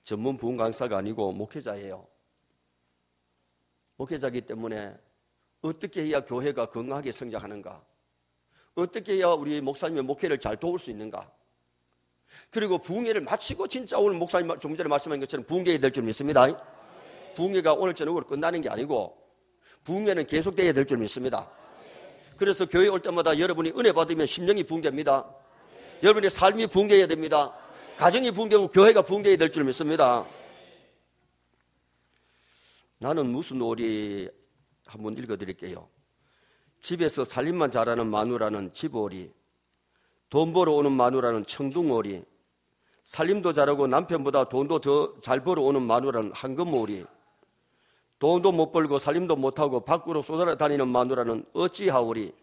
전문 부흥 강사가 아니고 목회자예요. 목회자이기 때문에 어떻게 해야 교회가 건강하게 성장하는가, 어떻게 해야 우리 목사님의 목회를 잘 도울 수 있는가, 그리고 부흥회를 마치고 진짜 오늘 목사님 좀 전에 말씀하신 것처럼 부흥회가 될 줄 믿습니다. 부흥회가 오늘 저녁으로 끝나는 게 아니고 부흥회는 계속돼야 될 줄 믿습니다. 그래서 교회 올 때마다 여러분이 은혜 받으면 심령이 부흥됩니다. 여러분의 삶이 부흥되어야 됩니다. 가정이 부흥되고 교회가 부흥되어야 될 줄 믿습니다. 나는 무슨 오리 한번 읽어드릴게요. 집에서 살림만 잘하는 마누라는 집오리, 돈 벌어 오는 마누라는 청둥오리, 살림도 잘하고 남편보다 돈도 더 잘 벌어 오는 마누라는 황금오리, 돈도 못 벌고 살림도 못하고 밖으로 쏘달아다니는 마누라는 어찌하오리,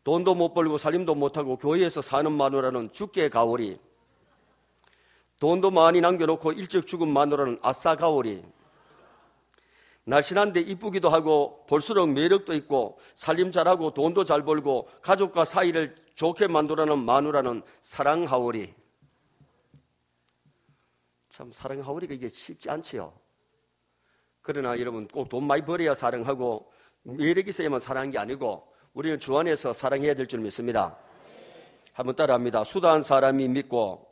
돈도 못 벌고 살림도 못하고 교회에서 사는 마누라는 죽게 가오리, 돈도 많이 남겨놓고 일찍 죽은 마누라는 아싸 가오리, 날씬한데 이쁘기도 하고 볼수록 매력도 있고 살림 잘하고 돈도 잘 벌고 가족과 사이를 좋게 만들어내는 마누라는 사랑하오리. 참 사랑하오리가 이게 쉽지 않지요. 그러나 여러분 꼭 돈 많이 벌어야 사랑하고 매력 있어야만 사랑하는 게 아니고 우리는 주 안에서 사랑해야 될 줄 믿습니다. 한번 따라합니다. 수다한 사람이 믿고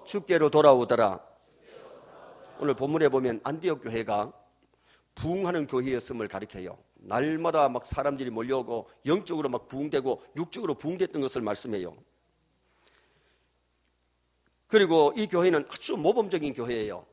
주께로 돌아오더라. 오늘 본문에 보면 안디옥 교회가 부흥하는 교회였음을 가리켜요. 날마다 막 사람들이 몰려오고 영적으로 막 부흥되고 육적으로 부흥됐던 것을 말씀해요. 그리고 이 교회는 아주 모범적인 교회예요.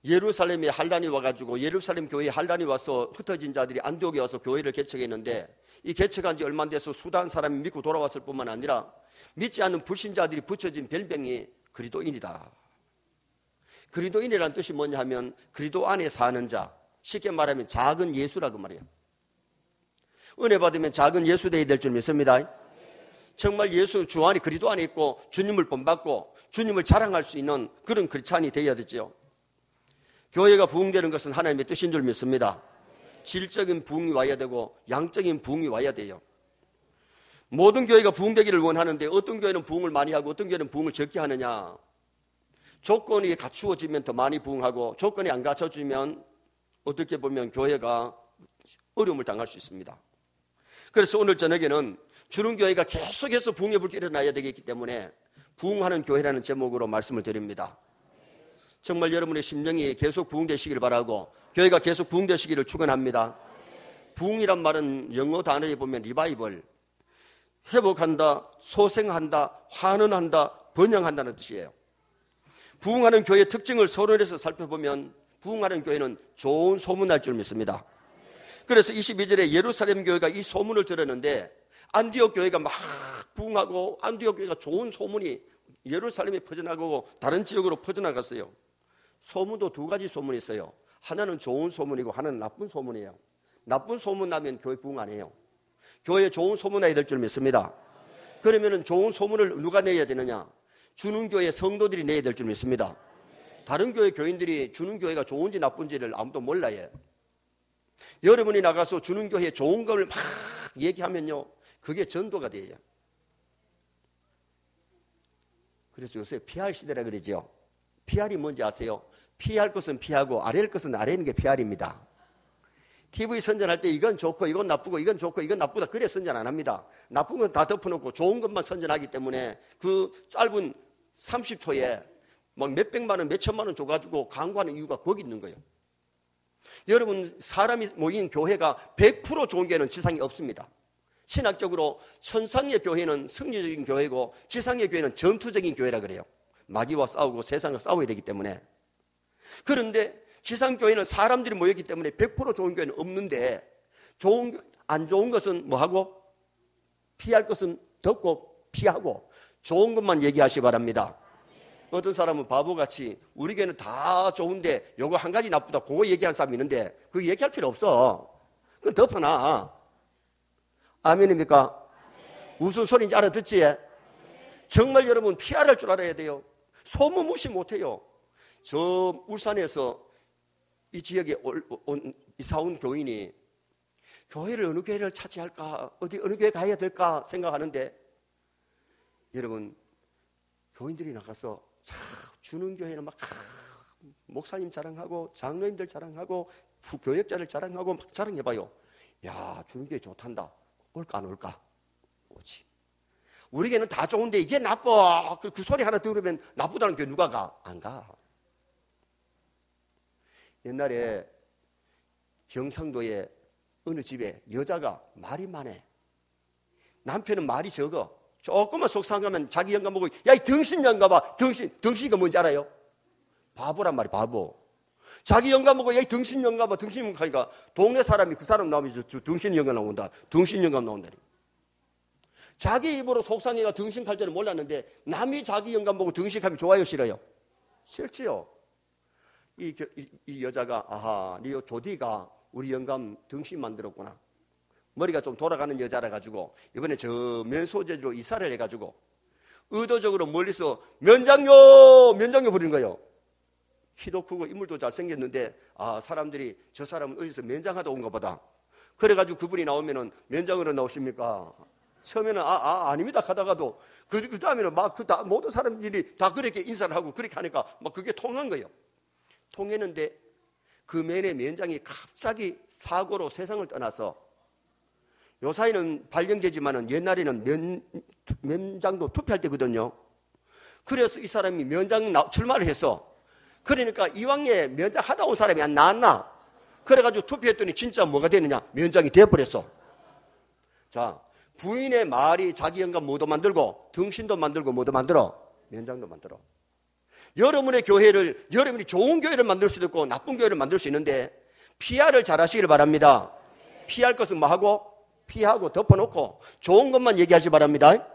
예루살렘에 한란이 와가지고 예루살렘 교회에 한란이 와서 흩어진 자들이 안디옥에 와서 교회를 개척했는데 이 개척한 지 얼마 안 돼서 수다한 사람이 믿고 돌아왔을 뿐만 아니라 믿지 않는 불신자들이 붙여진 별명이 그리스도인이다. 그리스도인이라는 뜻이 뭐냐 하면 그리스도 안에 사는 자, 쉽게 말하면 작은 예수라고 말해요. 은혜 받으면 작은 예수 되어야 될 줄 믿습니다. 정말 예수 주 안에 그리스도 안에 있고 주님을 본받고 주님을 자랑할 수 있는 그런 크리스찬이 되어야 되죠. 교회가 부흥되는 것은 하나님의 뜻인 줄 믿습니다. 질적인 부흥이 와야 되고 양적인 부흥이 와야 돼요. 모든 교회가 부흥되기를 원하는데 어떤 교회는 부흥을 많이 하고 어떤 교회는 부흥을 적게 하느냐. 조건이 갖추어지면 더 많이 부흥하고 조건이 안 갖춰지면 어떻게 보면 교회가 어려움을 당할 수 있습니다. 그래서 오늘 저녁에는 주는 교회가 계속해서 부흥의 불길이 일어나야 되겠기 때문에 부흥하는 교회라는 제목으로 말씀을 드립니다. 정말 여러분의 심령이 계속 부흥되시기를 바라고 교회가 계속 부흥되시기를 축원합니다. 부흥이란 말은 영어 단어에 보면 리바이벌, 회복한다, 소생한다, 환원한다, 번영한다는 뜻이에요. 부흥하는 교회의 특징을 서론에서 살펴보면 부흥하는 교회는 좋은 소문날 줄 믿습니다. 그래서 22절에 예루살렘 교회가 이 소문을 들었는데 안디옥 교회가 막 부흥하고 안디옥 교회가 좋은 소문이 예루살렘에 퍼져나가고 다른 지역으로 퍼져나갔어요. 소문도 두 가지 소문이 있어요. 하나는 좋은 소문이고 하나는 나쁜 소문이에요. 나쁜 소문 나면 교회 부흥 안 해요. 교회에 좋은 소문 나야 될 줄 믿습니다. 그러면 좋은 소문을 누가 내야 되느냐? 주는 교회 성도들이 내야 될 줄 믿습니다. 다른 교회 교인들이 주는 교회가 좋은지 나쁜지를 아무도 몰라요. 여러분이 나가서 주는 교회에 좋은 걸 막 얘기하면요, 그게 전도가 돼요. 그래서 요새 PR 시대라 그러죠. PR이 뭔지 아세요? 피할 것은 피하고 아래할 것은 아래는 게 PR입니다. TV 선전할 때 이건 좋고 이건 나쁘고 이건 좋고 이건 나쁘다 그래 선전 안 합니다. 나쁜 건 다 덮어놓고 좋은 것만 선전하기 때문에 그 짧은 30초에 막 몇백만 원 몇천만 원 줘가지고 광고하는 이유가 거기 있는 거예요. 여러분 사람이 모인 교회가 100% 좋은 교회는 지상에 없습니다. 신학적으로 천상의 교회는 승리적인 교회고 지상의 교회는 전투적인 교회라 그래요. 마귀와 싸우고 세상과 싸워야 되기 때문에. 그런데 지상교회는 사람들이 모였기 때문에 100% 좋은 교회는 없는데 안 좋은 것은 뭐하고? 피할 것은 덮고 피하고 좋은 것만 얘기하시기 바랍니다. 어떤 사람은 바보같이 우리 교회는 다 좋은데 요거 한 가지 나쁘다 그거 얘기하는 사람이 있는데 그거 얘기할 필요 없어. 그건 덮어놔. 아멘입니까? 무슨 소리인지 알아듣지? 정말 여러분 피할 줄 알아야 돼요. 소문 무시 못해요. 저 울산에서 이 지역에 이사 온 교인이 교회를 어느 교회를 차지할까 어느 교회 가야 될까 생각하는데 여러분 교인들이 나가서 주는 교회는 막 목사님 자랑하고 장로님들 자랑하고 교역자를 자랑하고 막 자랑해봐요. 야, 주는 교회 좋단다. 올까 안 올까? 오지. 우리 교회는 다 좋은데 이게 나빠. 그 소리 하나 들으면 나쁘다는 교회 누가 가? 안 가. 옛날에 경상도에 어느 집에 여자가 말이 많아. 남편은 말이 적어. 조금만 속상하면 자기 영감 보고, 야, 이 등신 영감아. 등신이가 뭔지 알아요? 바보란 말이야, 바보. 자기 영감 보고, 야, 이 등신 영감아. 등신 영감 하니까 동네 사람이 그 사람 나오면 등신 영감 나온다. 등신 영감 나온다. 자기 입으로 속상해가 등신 갈 때는 몰랐는데 남이 자기 영감 보고 등신하면 좋아요, 싫어요? 싫지요. 이 여자가, 아하, 니 조디가 우리 영감 등신 만들었구나. 머리가 좀 돌아가는 여자라 가지고 이번에 저 면소재로 이사를 해가지고 의도적으로 멀리서 면장요 부르는 거예요. 키도 크고 인물도 잘생겼는데, 아, 사람들이 저 사람은 어디서 면장하다 온가 보다. 그래가지고 그분이 나오면은 면장으로 나오십니까? 처음에는 아닙니다 하다가도 그 다음에는 막 모든 사람들이 다 그렇게 인사를 하고 그렇게 하니까 막 그게 통한 거예요. 통했는데 그 면의 면장이 갑자기 사고로 세상을 떠나서, 요사이는 발령제지만은 옛날에는 면장도 투표할 때거든요. 그래서 이 사람이 면장 출마를 해서, 그러니까 이왕에 면장 하다 온 사람이 안 나왔나? 그래가지고 투표했더니 진짜 뭐가 되느냐? 면장이 되어버렸어. 자, 부인의 말이 자기 영감 뭐도 만들고 등신도 만들고 뭐도 만들어? 면장도 만들어. 여러분의 교회를, 여러분이 좋은 교회를 만들 수도 있고 나쁜 교회를 만들 수 있는데 PR을 잘 하시길 바랍니다. 피할 것은 뭐 하고? 피하고 덮어놓고 좋은 것만 얘기하시기 바랍니다.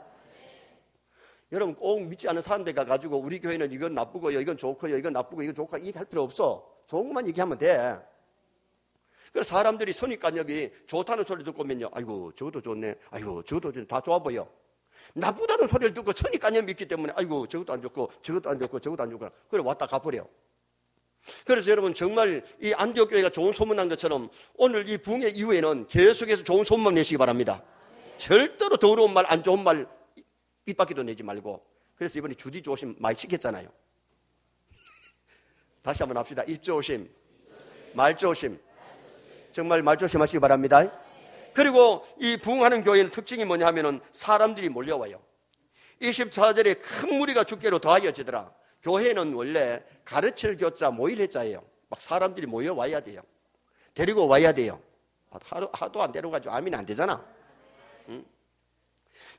여러분 꼭 믿지 않는 사람들 가가지고 우리 교회는 이건 나쁘고요, 이건 좋고요, 이건 나쁘고 이건 좋고 얘기할 필요 없어. 좋은 것만 얘기하면 돼. 그래서 사람들이 선입관념이 좋다는 소리 듣고 오면요, 아이고 저것도 좋네, 아이고 저것도 좋네, 다 좋아 보여. 나쁘다는 소리를 듣고 선입관념이 있기 때문에 아이고 저것도 안 좋고 저것도 안 좋고 저것도 안 좋고 그래 왔다 가버려. 그래서 여러분 정말 이 안디옥 교회가 좋은 소문난 것처럼 오늘 이 부흥회 이후에는 계속해서 좋은 소문만 내시기 바랍니다. 절대로 더러운 말, 안 좋은 말 입 밖에도 내지 말고. 그래서 이번에 주디 조심 많이 시켰잖아요. 다시 한번 합시다. 입 조심, 말 조심. 정말 말 조심하시기 바랍니다. 그리고 이 부흥하는 교회는 특징이 뭐냐 하면은 사람들이 몰려와요. 24절에 큰 무리가 주께로 더하여지더라. 교회는 원래 가르칠 교자 모일 해자예요. 막 사람들이 모여와야 돼요. 데리고 와야 돼요. 하도 안 데려가지고 아멘 안 되잖아. 응?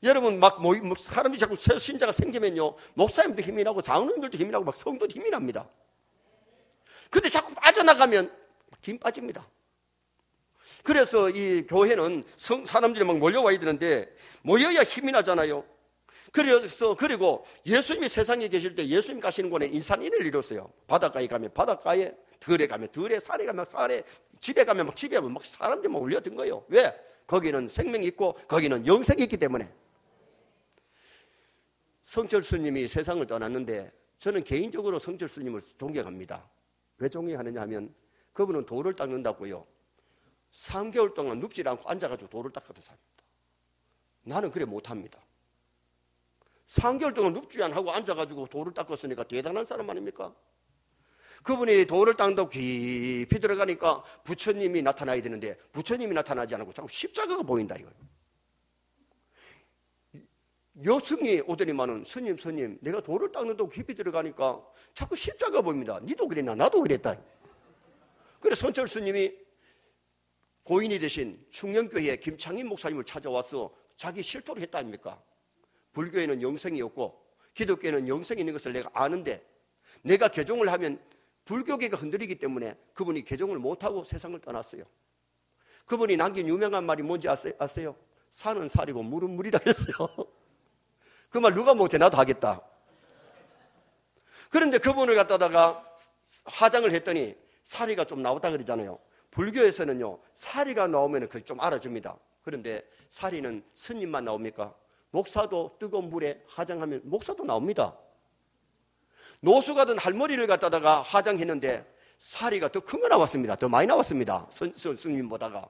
여러분 사람들이 자꾸 신자가 생기면요, 목사님도 힘이 나고 장로님들도 힘이 나고 막 성도도 힘이 납니다. 근데 자꾸 빠져나가면 힘 빠집니다. 그래서 이 교회는 사람들이 막 몰려와야 되는데 모여야 힘이 나잖아요. 그리고 예수님이 세상에 계실 때 예수님 가시는 곳에 인산인을 이뤘어요. 바닷가에 가면 바닷가에, 들에 가면 들에, 산에 가면 산에, 집에 가면 막 집에 막 사람들이 막 몰려든 거예요. 왜? 거기는 생명이 있고 거기는 영생이 있기 때문에. 성철스님이 세상을 떠났는데 저는 개인적으로 성철스님을 존경합니다. 왜 존경하느냐 하면 그분은 돌을 닦는다고요 3개월 동안 눕지 않고 앉아가지고 돌을 닦아서 삽니다. 나는 그래 못합니다. 3개월 동안 눕지 않고 앉아가지고 돌을 닦았으니까 대단한 사람 아닙니까? 그분이 돌을 닦는다고 깊이 들어가니까 부처님이 나타나야 되는데 부처님이 나타나지 않고 자꾸 십자가가 보인다 이거예요. 여승이 오더니만은 스님 내가 돌을 닦는다고 깊이 들어가니까 자꾸 십자가가 보입니다. 니도 그랬나? 나도 그랬다. 그래서 선철스님이 고인이 되신 충녕교회 김창인 목사님을 찾아와서 자기 실토를 했다 아닙니까? 불교에는 영생이 없고 기독교에는 영생이 있는 것을 내가 아는데 내가 개종을 하면 불교계가 흔들리기 때문에 그분이 개종을 못하고 세상을 떠났어요. 그분이 남긴 유명한 말이 뭔지 아세요? 산은 살이고 물은 물이라 그랬어요. 그 말 누가 못해? 나도 하겠다. 그런데 그분을 갖다가 화장을 했더니 사리가 좀 나왔다 그러잖아요. 불교에서는요, 사리가 나오면 그게 좀 알아줍니다. 그런데 사리는 스님만 나옵니까? 목사도 뜨거운 물에 화장하면 목사도 나옵니다. 노수가 든 할머니를 갖다가 화장했는데 사리가 더 큰 거 나왔습니다. 더 많이 나왔습니다. 스님보다가.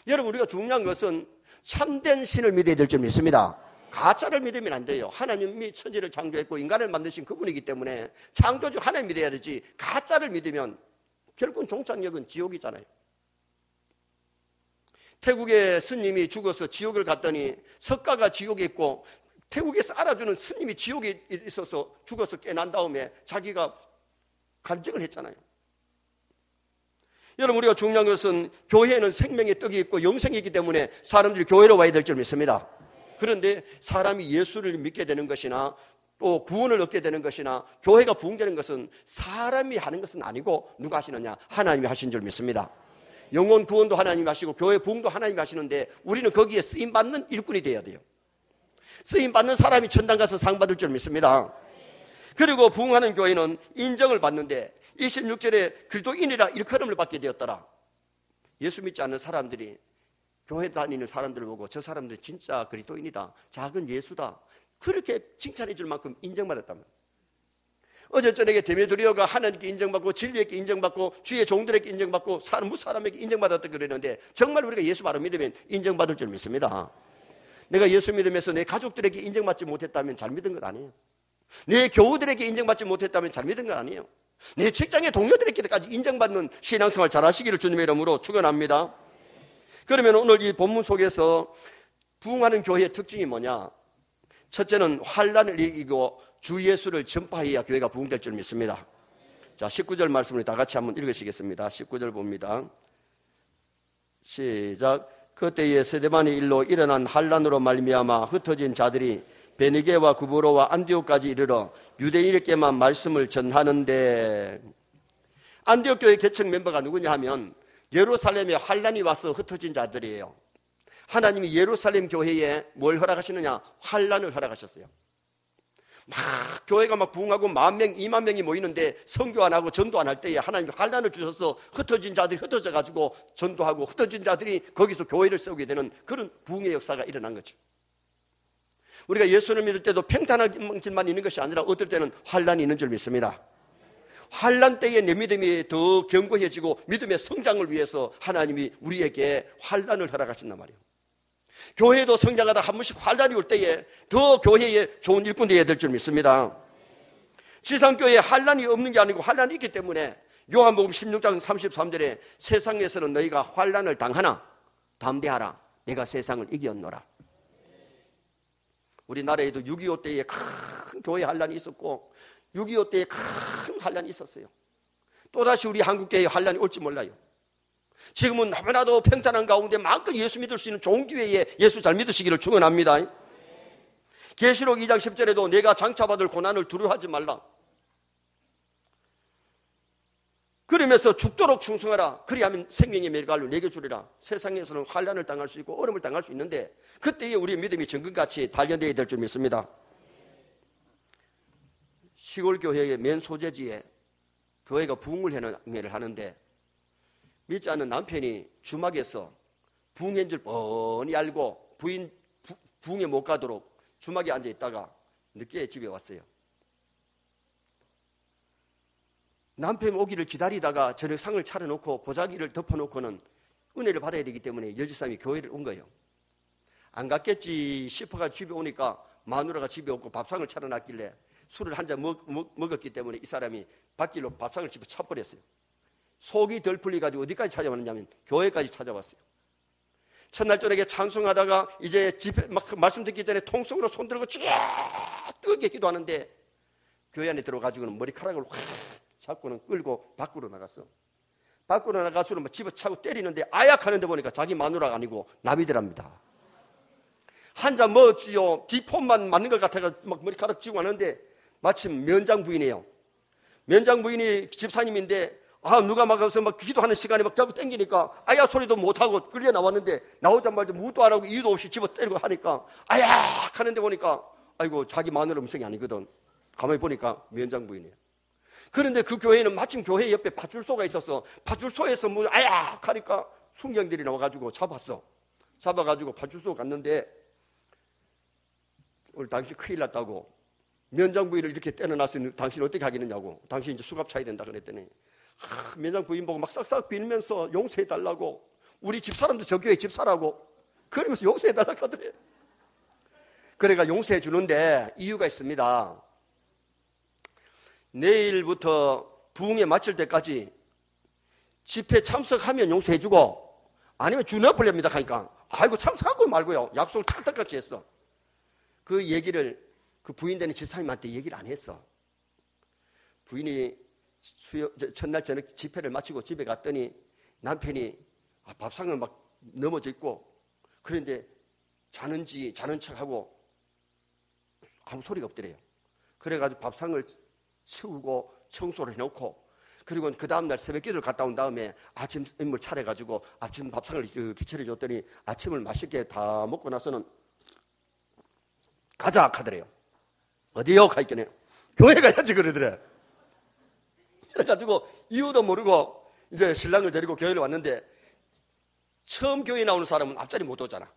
여러분, 우리가 중요한 것은 참된 신을 믿어야 될 점이 있습니다. 가짜를 믿으면 안 돼요. 하나님이 천지를 창조했고 인간을 만드신 그분이기 때문에 창조주 하나님 믿어야 되지, 가짜를 믿으면 결국은 종착역은 지옥이잖아요. 태국의 스님이 죽어서 지옥을 갔더니 석가가 지옥에 있고 태국에서 알아주는 스님이 지옥에 있어서 죽어서 깨난 다음에 자기가 간증을 했잖아요. 여러분, 우리가 중요한 것은 교회에는 생명의 떡이 있고 영생이기 때문에 사람들이 교회로 와야 될 줄 믿습니다. 그런데 사람이 예수를 믿게 되는 것이나 또 구원을 얻게 되는 것이나 교회가 부흥되는 것은 사람이 하는 것은 아니고 누가 하시느냐? 하나님이 하신 줄 믿습니다. 영혼 구원도 하나님이 하시고 교회 부흥도 하나님이 하시는데 우리는 거기에 쓰임받는 일꾼이 되어야 돼요. 쓰임받는 사람이 천당 가서 상 받을 줄 믿습니다. 그리고 부흥하는 교회는 인정을 받는데 26절에 그리스도인이라 일컬음을 받게 되었더라. 예수 믿지 않는 사람들이 교회 다니는 사람들을 보고 저 사람들은 진짜 그리스도인이다, 작은 예수다, 그렇게 칭찬해 줄 만큼 인정받았다면, 어제 저녁에 데메드리오가 하나님께 인정받고 진리에게 인정받고 주의 종들에게 인정받고 무사람에게 인정받았다 그러는데 정말 우리가 예수 바로 믿으면 인정받을 줄 믿습니다. 내가 예수 믿으면서 내 가족들에게 인정받지 못했다면 잘 믿은 건 아니에요. 내 교우들에게 인정받지 못했다면 잘 믿은 건 아니에요. 내 직장의 동료들에게까지 인정받는 신앙생활 잘 하시기를 주님의 이름으로 축원합니다. 그러면 오늘 이 본문 속에서 부흥하는 교회의 특징이 뭐냐? 첫째는 환난을 이기고 주 예수를 전파해야 교회가 부흥될 줄 믿습니다. 자, 19절 말씀을 다 같이 한번 읽으시겠습니다. 19절 봅니다. 시작. 그때에 스데반의 일로 일어난 환난으로 말미암아 흩어진 자들이 베니게와 구브로와 안디옥까지 이르러 유대인에게만 말씀을 전하는데, 안디옥 교회 개척 멤버가 누구냐 하면 예루살렘에 환난이 와서 흩어진 자들이에요. 하나님이 예루살렘 교회에 뭘 허락하시느냐? 환난을 허락하셨어요. 막 교회가 막 부흥하고 10,000명, 20,000명이 모이는데 선교 안 하고 전도 안 할 때에 하나님이 환난을 주셔서 흩어진 자들이 흩어져 가지고 전도하고 흩어진 자들이 거기서 교회를 세우게 되는 그런 부흥의 역사가 일어난 거죠. 우리가 예수를 믿을 때도 평탄한 길만 있는 것이 아니라 어떨 때는 환난이 있는 줄 믿습니다. 환난 때에 내 믿음이 더 견고해지고 믿음의 성장을 위해서 하나님이 우리에게 환난을 허락하신단 말이에요. 교회도 성장하다 한 번씩 환난이 올 때에 더 교회에 좋은 일꾼 되어야 될 줄 믿습니다. 지상교회에 환난이 없는 게 아니고 환난이 있기 때문에 요한복음 16장 33절에 세상에서는 너희가 환난을 당하나 담대하라, 내가 세상을 이겼노라. 우리나라에도 6.25 때에 큰 교회 환난이 있었고 6.25 때에 큰 환난이 있었어요. 또다시 우리 한국교회에 환난이 올지 몰라요. 지금은 너무나도 평탄한 가운데 마음껏 예수 믿을 수 있는 좋은 기회에 예수 잘 믿으시기를 축원합니다. 계시록 2장 10절에도 내가 장차받을 고난을 두려워하지 말라. 그러면서 죽도록 충성하라. 그리하면 생명의 멸관을 내게 주리라. 세상에서는 환난을 당할 수 있고 어려움을 당할 수 있는데 그때에 우리의 믿음이 정금같이 단련되어야 될 줄 믿습니다. 시골 교회의 맨 소재지에 교회가 부흥을 하는데 믿지 않는 남편이 주막에서 부흥인 줄 뻔히 알고 부흥에 못 가도록 주막에 앉아 있다가 늦게 집에 왔어요. 남편 오기를 기다리다가 저녁 상을 차려놓고 보자기를 덮어놓고는 은혜를 받아야 되기 때문에 여지사님이 교회를 온 거예요. 안 갔겠지 싶어가 집에 오니까 마누라가 집에 없고 밥상을 차려놨길래 술을 한 잔 먹었기 때문에 이 사람이 밭길로 밥상을 집어 차버렸어요. 속이 덜 풀려가지고 어디까지 찾아왔느냐면 교회까지 찾아왔어요. 첫날 저녁에 찬송하다가 이제 집에 막 말씀 듣기 전에 통성으로 손 들고 쭉 뜨겁게 기도하는데 교회 안에 들어가지고는 머리카락을 확 잡고는 끌고 밖으로 나갔어. 밖으로 나가서는 막 집어차고 때리는데 아약하는데 보니까 자기 마누라가 아니고 남이더랍니다. 한 잔 먹었지요. 뒷폼만 맞는 것 같아서 막 머리카락 쥐고 왔는데 마침 면장 부인이에요. 면장 부인이 집사님인데 누가 막 가서 막 기도하는 시간에 막 잡아 당기니까 아야 소리도 못하고 끌려 나왔는데 나오자마자 무도 안 하고 이유도 없이 집어 때리고 하니까 아야 하는데 보니까 아이고 자기 마누라 음성이 아니거든. 가만히 보니까 면장 부인이에요. 그런데 그 교회는 마침 교회 옆에 파출소가 있어서 파출소에서 뭐 아야 하니까 순경들이 나와가지고 잡아가지고 파출소 갔는데 오늘 당신 큰일 났다고 면장 부인을 이렇게 때려놨으니 당신 어떻게 하겠느냐고 당신 이제 수갑 차야 된다 그랬더니 면장 부인 보고 막 싹싹 빌면서 용서해달라고 우리 집사람도 저 교회 집사라고 그러면서 용서해달라고 하더래. 그래가 용서해 주는데 이유가 있습니다. 내일부터 부흥에 마칠 때까지 집회 참석하면 용서해 주고 아니면 주너플랩니다 하니까 아이고 참석하고 말고요. 약속을 찰떡같이 했어. 그 얘기를 그 부인 되는 집사님한테 얘기를 안 했어. 부인이 첫날 저녁 집회를 마치고 집에 갔더니 남편이 밥상을 막 넘어져 있고 그런데 자는 척하고 아무 소리가 없더래요. 그래가지고 밥상을 치우고 청소를 해놓고 그리고 그 다음날 새벽 기도를 갔다 온 다음에 아침 인물 차려가지고 아침 밥상을 기철해 줬더니 아침을 맛있게 다 먹고 나서는 가자 하더래요. 어디요? 가 있겠네요. 교회 가야지 그러더래. 그래가지고 이유도 모르고 이제 신랑을 데리고 교회를 왔는데 처음 교회 나오는 사람은 앞자리 못 오잖아.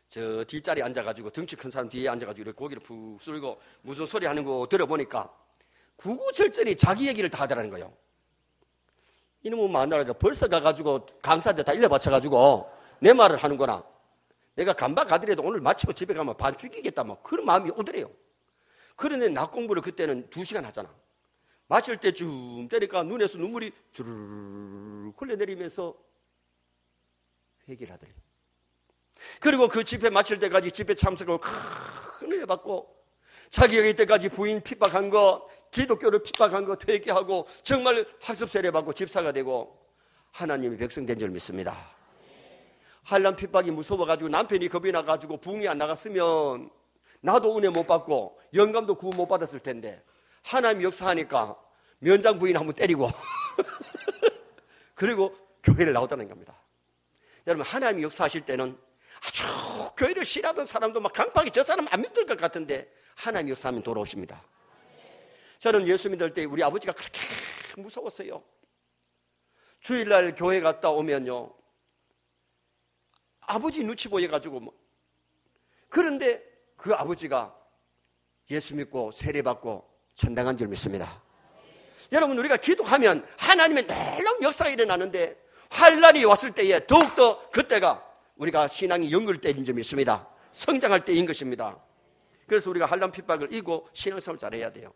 저 뒷자리에 앉아가지고 덩치 큰 사람 뒤에 앉아가지고 이렇게 고기를 푹 쓸고 무슨 소리 하는 거 들어보니까 구구절절히 자기 얘기를 다 하더라는 거예요. 이놈은 만나라니까 벌써 가가지고 강사한테 다 일러바쳐가지고 내 말을 하는구나. 내가 간박 가더라도 오늘 마치고 집에 가면 반 죽이겠다 뭐 그런 마음이 오더래요. 그런데 낮 공부를 그때는 2시간 하잖아. 마칠 때쯤 때니까 눈에서 눈물이 주르르 흘러내리면서 회개를 하더래요. 그리고 그 집회 마칠 때까지 집회 참석을 큰 은혜 받고 자기가 이때까지 부인 핍박한 거, 기독교를 핍박한 거 회개하고 정말 학습 세례 받고 집사가 되고 하나님의 백성 된 줄 믿습니다. 한란 핍박이 무서워가지고 남편이 겁이 나가지고 부흥이 안 나갔으면 나도 은혜 못 받고 영감도 구원 못 받았을 텐데 하나님 역사하니까 면장 부인 한번 때리고 그리고 교회를 나오다는 겁니다. 여러분 하나님이 역사하실 때는 아주 교회를 싫어하던 사람도 막 강팍이 저 사람 안 믿을 것 같은데 하나님이 역사하면 돌아오십니다. 저는 예수 믿을 때 우리 아버지가 그렇게 무서웠어요. 주일날 교회 갔다 오면요 아버지 눈치 보여가지고 뭐. 그런데 그 아버지가 예수 믿고 세례받고 전당한 줄 믿습니다. 여러분 우리가 기도하면 하나님의 놀라운 역사가 일어나는데 환란이 왔을 때에 더욱더 그때가 우리가 신앙이 연결 때인 줄 믿습니다. 성장할 때인 것입니다. 그래서 우리가 환란 핍박을 이기고 신앙생활을 잘해야 돼요.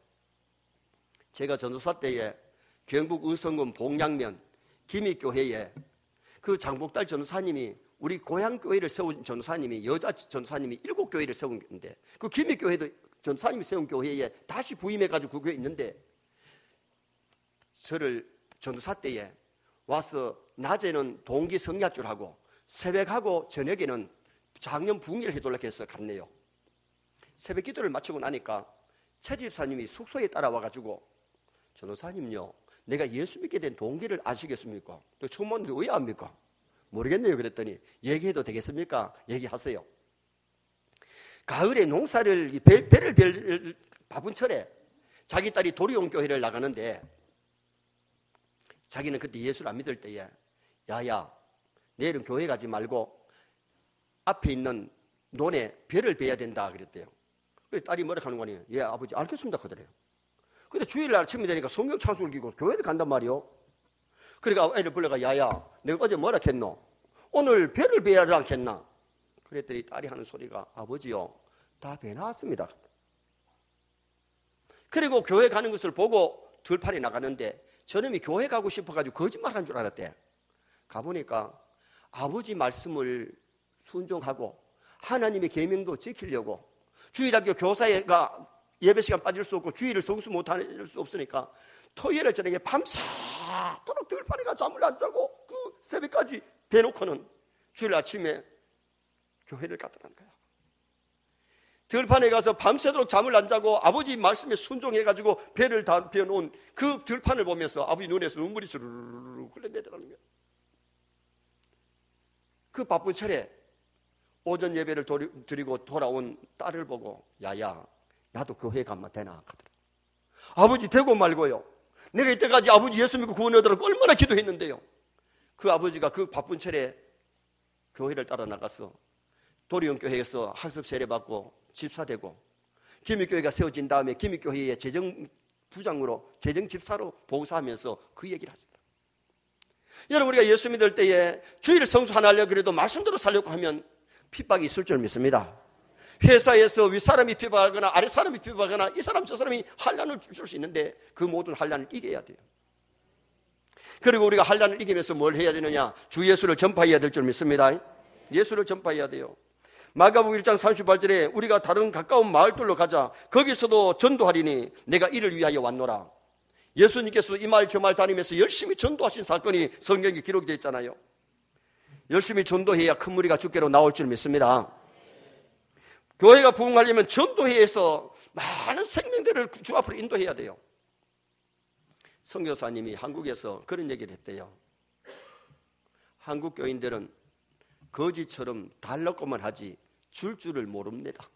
제가 전도사 때에 경북 의성군 봉양면 기미교회에 그 장복달 전도사님이 우리 고향교회를 세운 전도사님이 여자 전도사님이 7교회를 세운데 그 기미교회도 전도사님이 세운 교회에 다시 부임해가지고 그 교회에 있는데 저를 전도사 때에 와서 낮에는 동기 성야줄하고 새벽하고 저녁에는 작년 부흥회를 해달라고 해서 갔네요. 새벽 기도를 마치고 나니까 최 집사님이 숙소에 따라와가지고 전도사님요 내가 예수 믿게 된 동기를 아시겠습니까? 처음 봤는데 왜 압니까? 모르겠네요. 그랬더니 얘기해도 되겠습니까? 얘기하세요. 가을에 농사를 배를 바쁜 철에 자기 딸이 도리온 교회를 나가는데 자기는 그때 예수를 안 믿을 때에 야야 내일은 교회 가지 말고 앞에 있는 논에 배를 베야 된다 그랬대요. 그래서 딸이 뭐라 하는 거니? 예 아버지 알겠습니다 하더래요. 근데 주일날 아침이 되니까 성경 찬송을 기고 교회를 간단 말이요. 그러니까 애를 불러가 야야 내가 어제 뭐라 했노? 오늘 배를 베야를 않겠나? 그랬더니 딸이 하는 소리가 아버지요 다 배 나왔습니다. 그리고 교회 가는 것을 보고 들판에 나가는데 저놈이 교회 가고 싶어가지고 거짓말한 줄 알았대. 가보니까 아버지 말씀을 순종하고 하나님의 계명도 지키려고 주일학교 교사가 예배 시간 빠질 수 없고 주일을 성수 못할 수 없으니까 토요일을 저녁에 밤새도록 들판에 가 잠을 안 자고 그 새벽까지 배놓고는 주일 아침에 교회를 갔다는 거야. 들판에 가서 밤새도록 잠을 안 자고 아버지 말씀에 순종해가지고 배를 다 베어놓은 그 들판을 보면서 아버지 눈에서 눈물이 주르르 흘러내더라는 거야. 그 바쁜 철에 오전 예배를 드리고 돌아온 딸을 보고 야야 나도 교회 가면 되나 하더라. 아버지 되고 말고요. 내가 이때까지 아버지 예수 믿고 구원 얻으라고 얼마나 기도했는데요. 그 아버지가 그 바쁜 철에 교회를 따라 나가서 도리온 교회에서 학습 세례 받고 집사되고 기미교회가 세워진 다음에 기미교회의 재정부장으로 재정집사로 봉사하면서 그 얘기를 하시더라. 여러분 우리가 예수 믿을 때에 주일 성수 하나 하려고 그래도 말씀대로 살려고 하면 핍박이 있을 줄 믿습니다. 회사에서 윗사람이 비방하거나 아랫사람이 비방하거나 이 사람 저 사람이 환난을 줄 수 있는데 그 모든 환난을 이겨야 돼요. 그리고 우리가 환난을 이기면서 뭘 해야 되느냐? 주 예수를 전파해야 될 줄 믿습니다. 예수를 전파해야 돼요. 마가복음 1장 38절에 우리가 다른 가까운 마을들로 가자. 거기서도 전도하리니 내가 이를 위하여 왔노라. 예수님께서도 이 말 저 말 다니면서 열심히 전도하신 사건이 성경에 기록이 되어 있잖아요. 열심히 전도해야 큰 무리가 주께로 나올 줄 믿습니다. 교회가 부흥하려면 전도회에서 많은 생명들을 주 앞으로 인도해야 돼요. 선교사님이 한국에서 그런 얘기를 했대요. 한국 교인들은 거지처럼 달라고만 하지 줄 줄을 모릅니다.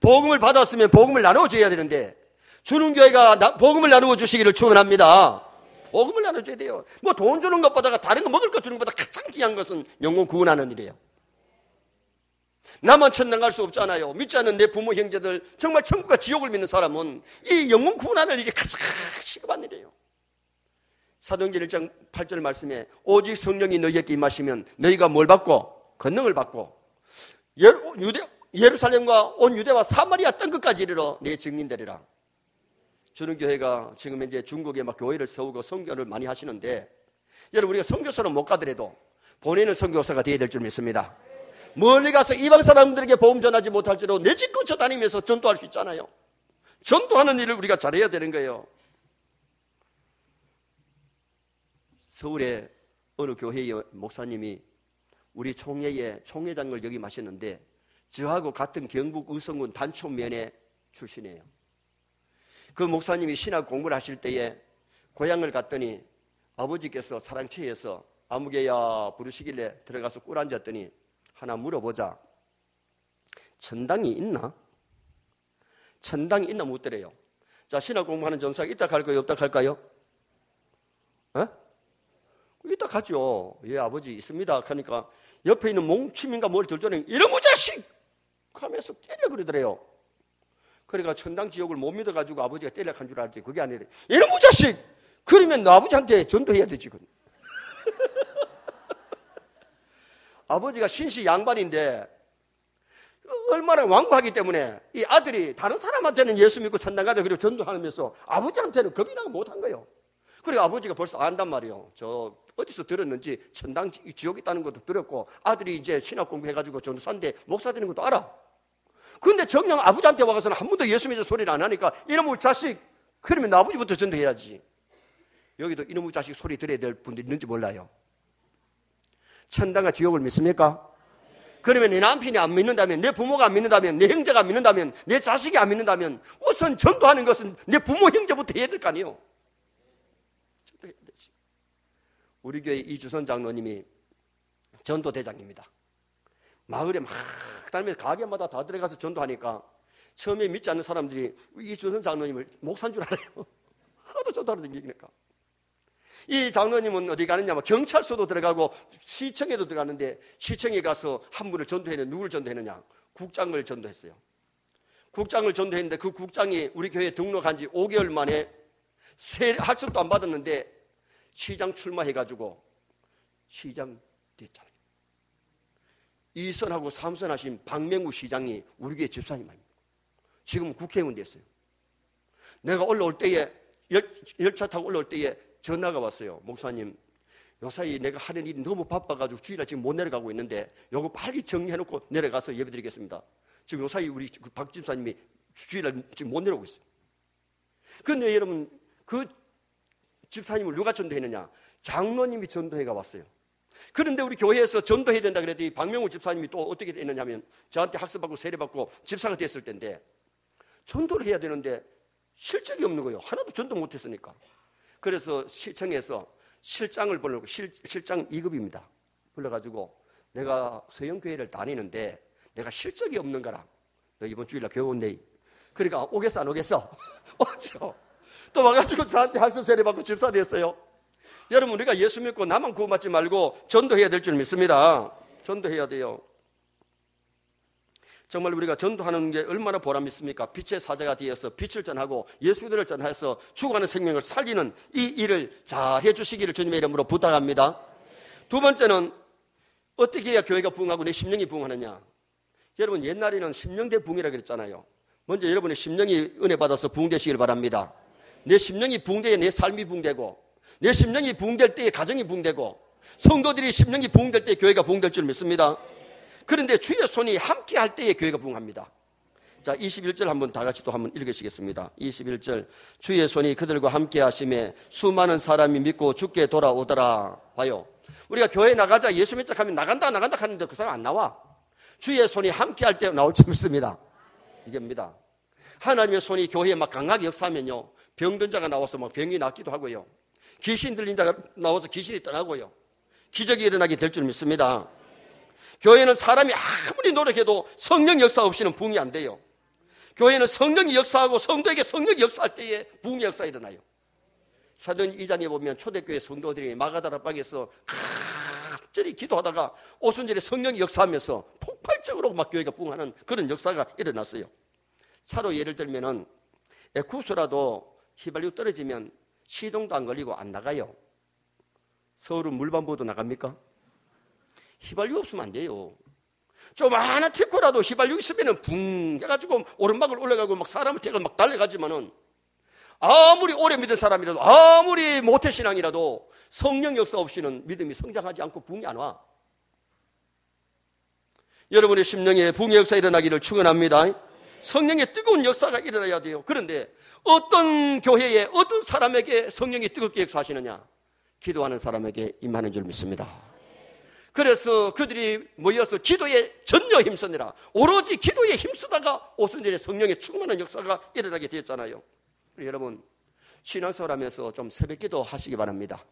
복음을 받았으면 복음을 나눠줘야 되는데 주는 교회가 복음을 나누어 주시기를 축원합니다. 복음을 나눠줘야 돼요. 뭐 돈 주는 것보다가 다른 거 먹을 것 주는 것보다 가장 귀한 것은 영혼 구원하는 일이에요. 나만 천당 갈 수 없잖아요. 믿지 않는 내 부모 형제들, 정말 천국과 지옥을 믿는 사람은 이 영혼 구원하는 일이 가장 시급한 일이에요. 사도행전 1장 8절 말씀에 오직 성령이 너희에게 임하시면 너희가 뭘 받고? 권능을 받고 예루살렘과 온 유대와 사마리아 땅끝까지 이르러 내 증인되리라. 주는 교회가 지금 현재 중국에 막 교회를 세우고 선교를 많이 하시는데, 여러분 우리가 선교사로 못 가더라도 보내는 선교사가 되어야 될 줄 믿습니다. 멀리 가서 이방 사람들에게 복음 전하지 못할지라도 내 집 근처 다니면서 전도할 수 있잖아요. 전도하는 일을 우리가 잘해야 되는 거예요. 서울에 어느 교회의 목사님이 우리 총회의 총회장을 역임하셨는데 저하고 같은 경북 의성군 단촌면의 출신이에요. 그 목사님이 신학 공부를 하실 때에 고향을 갔더니 아버지께서 사랑채에서 아무개야 부르시길래 들어가서 꿇 앉았더니 하나 물어보자. 천당이 있나? 천당이 있나 묻더래요. 자, 신학 공부하는 전사가 이따 갈까요? 없다 갈까요? 이따 가죠. 예, 아버지 있습니다. 하니까 옆에 있는 몽치민가 뭘 들더니 이놈의 자식! 하면서 때려 그러더래요. 그러니까 천당 지옥을 못 믿어가지고 아버지가 때려간 줄 알았더니 그게 아니래. 이놈의 자식! 그러면 너 아버지한테 전도해야 되지. 아버지가 신시 양반인데 얼마나 완고하기 때문에 이 아들이 다른 사람한테는 예수 믿고 천당 가자 그리고 전도하면서 아버지한테는 겁이 나고 못한 거예요. 그리고 아버지가 벌써 안단 말이에요. 저 어디서 들었는지 천당 지옥 있다는 것도 들었고 아들이 이제 신학 공부해가지고 전도사인데 목사 되는 것도 알아. 그런데 정녕 아버지한테 와서는 한 번도 예수 믿는 소리를 안 하니까 이놈의 자식, 그러면 나 아버지부터 전도해야지. 여기도 이놈의 자식 소리 들어야 될 분들이 있는지 몰라요. 천당과 지옥을 믿습니까? 그러면 내 남편이 안 믿는다면, 내 부모가 안 믿는다면, 내 형제가 안 믿는다면, 내 자식이 안 믿는다면 우선 전도하는 것은 내 부모 형제부터 해야 될 거 아니에요. 전도해야 되지. 우리 교회 이주선 장로님이 전도대장입니다. 마을에 막 다니면서 가게마다 다 들어가서 전도하니까 처음에 믿지 않는 사람들이 이주선 장로님을 목사인 줄 알아요. 하도 전도하러 다니니까. 이 장로님은 어디 가느냐면 경찰서도 들어가고 시청에도 들어가는데 시청에 가서 한 분을 전도했는데 누구를 전도했느냐? 국장을 전도했어요. 국장을 전도했는데 그 국장이 우리 교회에 등록한 지 5개월 만에 학습도 안 받았는데 시장 출마해가지고 시장 됐잖아요. 2선하고 3선 하신 박명우 시장이 우리 교회 집사님 아닙니까? 지금 국회의원 됐어요. 내가 올라올 때에 열차 타고 올라올 때에 전화가 왔어요. 목사님, 요사이 내가 하는 일이 너무 바빠가지고 주일날 지금 못 내려가고 있는데 요거 빨리 정리해놓고 내려가서 예배드리겠습니다. 지금 요사이 우리 박 집사님이 주일날 지금 못 내려오고 있어요. 그런데 여러분 그 집사님을 누가 전도했느냐? 장로님이 전도회가 왔어요. 그런데 우리 교회에서 전도해야 된다 그랬더니 박명우 집사님이 또 어떻게 됐느냐 하면 저한테 학습받고 세례받고 집사가 됐을 때인데 전도를 해야 되는데 실적이 없는 거예요. 하나도 전도 못했으니까. 그래서 시청에서 실장을 불러고 실장 2급입니다. 불러가지고 내가 서영교회를 다니는데 내가 실적이 없는 거라. 너 이번 주일날 교회 온대. 그러니까 오겠어 안 오겠어? 오죠. 또 와가지고 저한테 학습 세례받고 집사 됐어요. 여러분 우리가 예수 믿고 나만 구원받지 말고 전도해야 될 줄 믿습니다. 전도해야 돼요. 정말 우리가 전도하는 게 얼마나 보람 있습니까? 빛의 사자가 되어서 빛을 전하고 예수들을 전해서 죽어가는 생명을 살리는 이 일을 잘 해주시기를 주님의 이름으로 부탁합니다. 두 번째는 어떻게 해야 교회가 부흥하고 내 심령이 부흥하느냐? 여러분 옛날에는 심령대 부흥이라고 그랬잖아요. 먼저 여러분의 심령이 은혜 받아서 부흥되시길 바랍니다. 내 심령이 부흥돼야 내 삶이 부흥되고, 내 심령이 부흥될 때에 가정이 부흥되고, 성도들이 심령이 부흥될 때에 교회가 부흥될 줄 믿습니다. 그런데 주의 손이 함께 할 때에 교회가 부흥합니다. 자, 21절 한번 다 같이 또 한번 읽으시겠습니다. 21절. 주의 손이 그들과 함께 하심에 수많은 사람이 믿고 주께 돌아오더라. 봐요. 우리가 교회 나가자, 예수 믿자 하면 나간다 하는데 그 사람 안 나와. 주의 손이 함께 할 때 나올 줄 믿습니다. 이게입니다. 하나님의 손이 교회에 막 강하게 역사하면요, 병든 자가 나와서 막 병이 낫기도 하고요, 귀신 들린 자가 나와서 귀신이 떠나고요, 기적이 일어나게 될 줄 믿습니다. 교회는 사람이 아무리 노력해도 성령 역사 없이는 부흥이 안 돼요. 교회는 성령이 역사하고 성도에게 성령이 역사할 때에 부흥의 역사가 일어나요. 사도행 2장에 보면 초대교회 성도들이 마가다라 방에서 간절히 기도하다가 오순절에 성령이 역사하면서 폭발적으로 막 교회가 부흥하는 그런 역사가 일어났어요. 차로 예를 들면은 구수라도 휘발유 떨어지면 시동도 안 걸리고 안 나가요. 서울은 물반보도 나갑니까? 휘발유 없으면 안 돼요. 조그마한 티코라도 휘발유 있으면 붕 해가지고 오르막을 올라가고 막 사람을 태가 막 달려가지만은, 아무리 오래 믿은 사람이라도, 아무리 모태신앙이라도 성령 역사 없이는 믿음이 성장하지 않고 부흥이 안 와. 여러분의 심령에 부흥의 역사 일어나기를 축원합니다. 성령의 뜨거운 역사가 일어나야 돼요. 그런데 어떤 교회에 어떤 사람에게 성령이 뜨겁게 역사하시느냐? 기도하는 사람에게 임하는 줄 믿습니다. 그래서 그들이 모여서 기도에 전혀 힘쓰느라 오로지 기도에 힘쓰다가 오순절에 성령의 충만한 역사가 일어나게 되었잖아요. 여러분, 신앙생활 하면서 좀 새벽기도 하시기 바랍니다.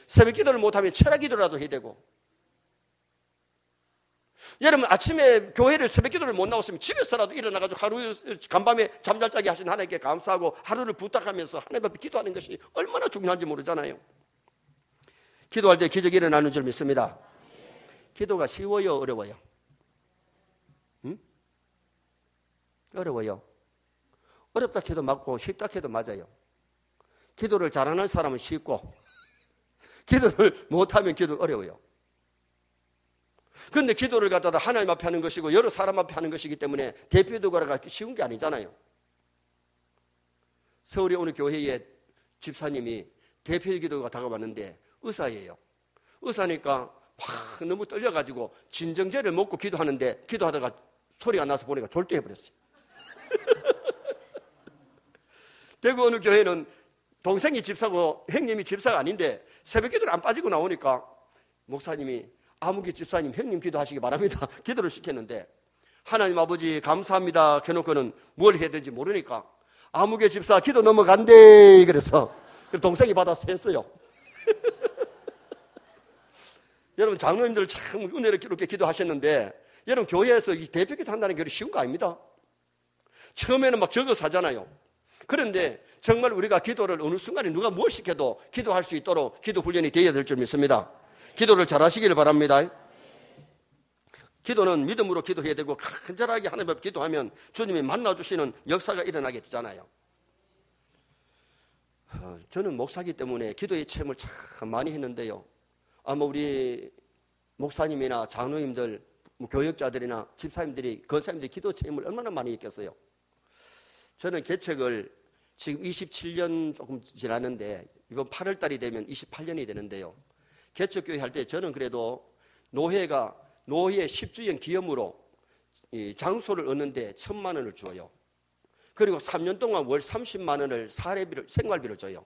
새벽기도를 못하면 철학기도라도 해야 되고, 여러분 아침에 교회를 새벽기도를 못 나왔으면 집에서라도 일어나가지고 하루 간밤에 잠잘 자기 하신 하나님께 감사하고 하루를 부탁하면서 하나님 앞에 기도하는 것이 얼마나 중요한지 모르잖아요. 기도할 때 기적이 일어나는 줄 믿습니다. 기도가 쉬워요, 어려워요? 어려워요. 어렵다 해도 맞고 쉽다 해도 맞아요. 기도를 잘하는 사람은 쉽고 기도를 못하면 기도는 어려워요. 그런데 기도를 갖다가 하나님 앞에 하는 것이고 여러 사람 앞에 하는 것이기 때문에 대표도가 쉬운 게 아니잖아요. 서울에 오는 교회에 집사님이 대표 기도가 다가왔는데 의사예요. 의사니까 막 너무 떨려가지고 진정제를 먹고 기도하는데 기도하다가 소리가 나서 보니까 졸도해버렸어요. 대구 어느 교회는 동생이 집사고 형님이 집사가 아닌데 새벽 기도를 안 빠지고 나오니까 목사님이 아무개 집사님 형님 기도하시기 바랍니다 기도를 시켰는데, 하나님 아버지 감사합니다 해놓고는 뭘 해야 되는지 모르니까 아무개 집사 기도 넘어간대 그래서 동생이 받아서 했어요. 여러분 장로님들 참 은혜롭게 기도하셨는데, 여러분 교회에서 이 대표기도 한다는 게 쉬운 거 아닙니다. 처음에는 막 적어서 하잖아요. 그런데 정말 우리가 기도를 어느 순간에 누가 뭘 시켜도 기도할 수 있도록 기도 훈련이 되어야 될 줄 믿습니다. 기도를 잘 하시기를 바랍니다. 기도는 믿음으로 기도해야 되고 간절하게 하나님 앞에 기도하면 주님이 만나주시는 역사가 일어나게 되잖아요. 저는 목사기 때문에 기도의 체험을 참 많이 했는데요, 아마 우리 목사님이나 장로님들, 교역자들이나 집사님들이, 권사님들이 기도 체험을 얼마나 많이 했겠어요. 저는 개척을 지금 27년 조금 지났는데 이번 8월 달이 되면 28년이 되는데요, 개척교회 할 때 저는 그래도 노회 10주년 기념으로 이 장소를 얻는데 1,000만 원을 줘요. 그리고 3년 동안 월 30만 원을 사례비를, 생활비를 줘요.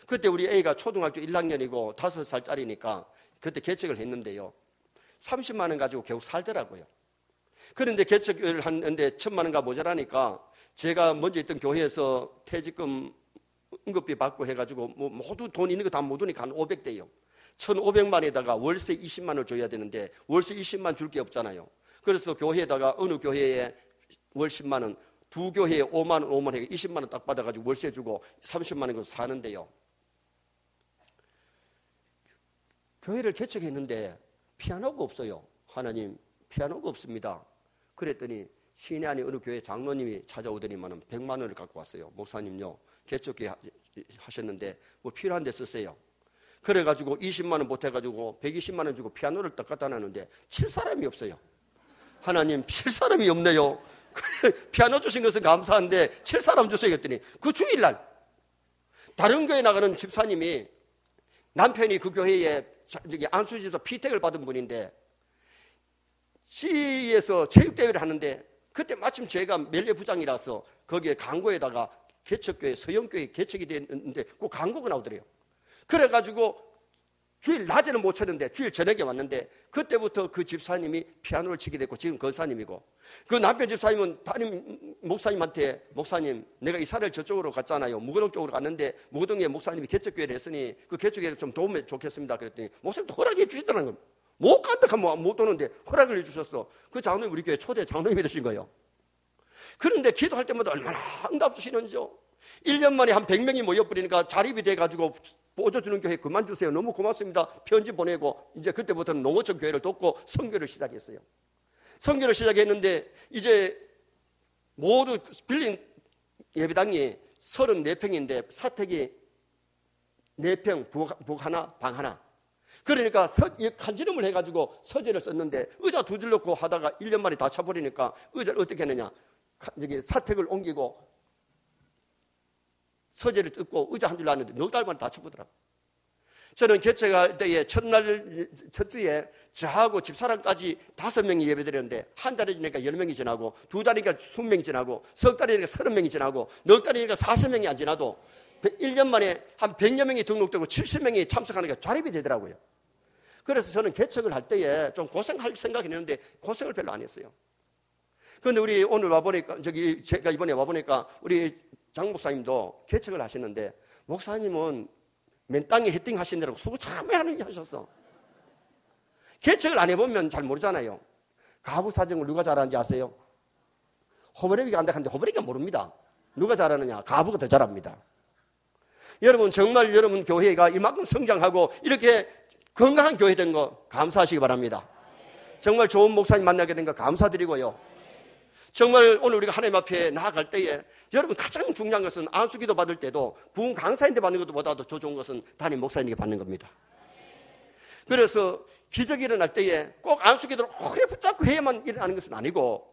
그때 우리 애가 초등학교 1학년이고 5살짜리니까 그때 개척을 했는데요, 30만 원 가지고 겨우 살더라고요. 그런데 개척교회를 하는데 1,000만 원가 모자라니까 제가 먼저 있던 교회에서 퇴직금 응급비 받고 해가지고 모두 돈 있는 거 다 모으니까 한 500대요. 1,500만에다가 월세 20만 원을 줘야 되는데 월세 20만 줄 게 없잖아요. 그래서 교회에다가 어느 교회에 월 10만 원, 두 교회에 5만 원 해 20만 원 딱 받아가지고 월세 주고 30만 원 사는데요. 교회를 개척했는데 피아노가 없어요. 하나님 피아노가 없습니다. 그랬더니 시내 안에 어느 교회 장로님이 찾아오더니만은 100만 원을 갖고 왔어요. 목사님요, 개척교회 하셨는데 뭐 필요한 데 쓰세요. 그래가지고 20만 원 보태가지고 120만 원 주고 피아노를 딱 갖다 놨는데 칠 사람이 없어요. 하나님 칠 사람이 없네요. 피아노 주신 것은 감사한데 칠 사람 주세요 했더니 그 주일날 다른 교회 나가는 집사님이 남편이 그 교회에 안수집사 피택을 받은 분인데 시에서 체육대회를 하는데 그때 마침 제가 멜레부장이라서 거기에 광고에다가 개척교회 서영교회 개척이 됐는데 그 광고가 나오더래요. 그래가지고 주일 낮에는 못 쳤는데 주일 저녁에 왔는데 그때부터 그 집사님이 피아노를 치게 됐고 지금 권사님이고 그 남편 집사님은 담임 목사님한테 목사님 내가 이사를 저쪽으로 갔잖아요. 무거동 쪽으로 갔는데 무거동에 목사님이 개척교회를 했으니 그 개척에 좀 도움이 좋겠습니다. 그랬더니 목사님도 허락해 주시더라는 겁니다. 못 간다 하면 못 오는데 허락을 해주셨어. 그 장로님 우리 교회 초대 장로님이 되신 거예요. 그런데 기도할 때마다 얼마나 응답 주시는지요. 1년 만에 한 100명이 모여버리니까 자립이 돼가지고 보조주는 교회 그만두세요. 너무 고맙습니다. 편지 보내고 이제 그때부터는 농어촌 교회를 돕고 선교를 시작했어요. 선교를 시작했는데 이제 모두 빌린 예배당이 34평인데 사택이 4평, 북 하나, 방 하나. 그러니까 간지름을 해가지고 서재를 썼는데 의자 2줄 넣고 하다가 1년 만에 다 차버리니까 의자를 어떻게 했느냐. 사택을 옮기고 서재를 뜯고 의자 한 줄 놨는데 4달 만에 다 쳐보더라고요. 저는 개척할 때에 첫날 첫 주에 저하고 집사람까지 5명이 예배드렸는데 한 달이 지나니까 10명이 지나고 2달이니까 20명이 지나고 석 달이니까 30명이 지나고 4달이니까 40명이 안 지나도 1년 만에 한 100여 명이 등록되고 70명이 참석하니까 자립이 되더라고요. 그래서 저는 개척을 할 때에 좀 고생할 생각이 있는데 고생을 별로 안 했어요. 그런데 우리 오늘 와보니까 제가 이번에 와보니까 우리 장 목사님도 개척을 하시는데 목사님은 맨 땅에 헤딩 하시느라고 수고 참 많이 하셨어. 개척을 안 해보면 잘 모르잖아요. 가부 사정을 누가 잘하는지 아세요? 호버레비가 안다 하는데 호버레비가 모릅니다. 누가 잘하느냐? 가부가 더 잘합니다. 여러분 정말 여러분 교회가 이만큼 성장하고 이렇게 건강한 교회 된 거 감사하시기 바랍니다. 정말 좋은 목사님 만나게 된 거 감사드리고요. 정말 오늘 우리가 하나님 앞에 나아갈 때에 여러분 가장 중요한 것은 안수기도 받을 때도 부흥 강사인데 받는 것보다도 더 좋은 것은 담임 목사님에게 받는 겁니다. 그래서 기적이 일어날 때에 꼭 안수기도를 오래 붙잡고 해야만 일어나는 것은 아니고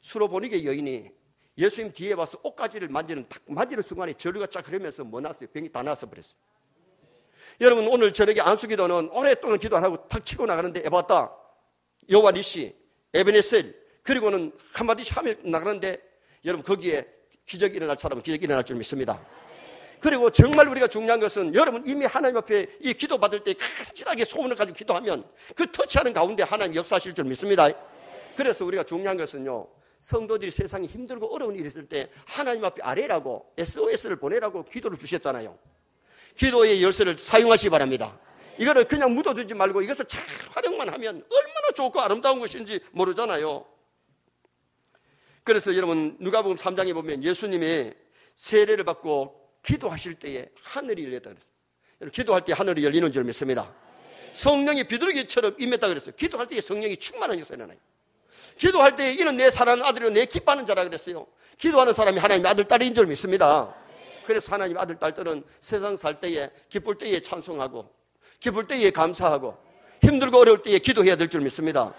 수로보니게 여인이 예수님 뒤에 와서 옷가지를 만지는 순간에 저류가 쫙 흐르면서 뭐 났어요? 병이 다 나서 버렸어요. 여러분 오늘 저녁에 안수기도는 오랫동안 기도 안 하고 탁 치고 나가는데 에바타, 여호와 니시, 에베네셀 그리고는 한마디씩 하며 나가는데 여러분 거기에 기적이 일어날 사람은 기적이 일어날 줄 믿습니다. 그리고 정말 우리가 중요한 것은 여러분 이미 하나님 앞에 이 기도 받을 때 간절하게 소원을 가지고 기도하면 그 터치하는 가운데 하나님 역사하실 줄 믿습니다. 그래서 우리가 중요한 것은요 성도들이 세상이 힘들고 어려운 일이 있을 때 하나님 앞에 아뢰라고 SOS를 보내라고 기도를 주셨잖아요. 기도의 열쇠를 사용하시기 바랍니다. 이거를 그냥 묻어두지 말고 이것을 잘 활용만 하면 얼마나 좋고 아름다운 것인지 모르잖아요. 그래서 여러분 누가복음 3장에 보면 예수님이 세례를 받고 기도하실 때에 하늘이 열렸다 그랬어요. 기도할 때 하늘이 열리는 줄 믿습니다. 성령이 비둘기처럼 임했다 그랬어요. 기도할 때에 성령이 충만한 역사가 일어나요. 기도할 때에 이는 내 사랑하는 아들이요 내 기뻐하는 자라 그랬어요. 기도하는 사람이 하나님의 아들 딸인 줄 믿습니다. 그래서 하나님 아들 딸들은 세상 살 때에 기쁠 때에 찬송하고 기쁠 때에 감사하고 힘들고 어려울 때에 기도해야 될 줄 믿습니다.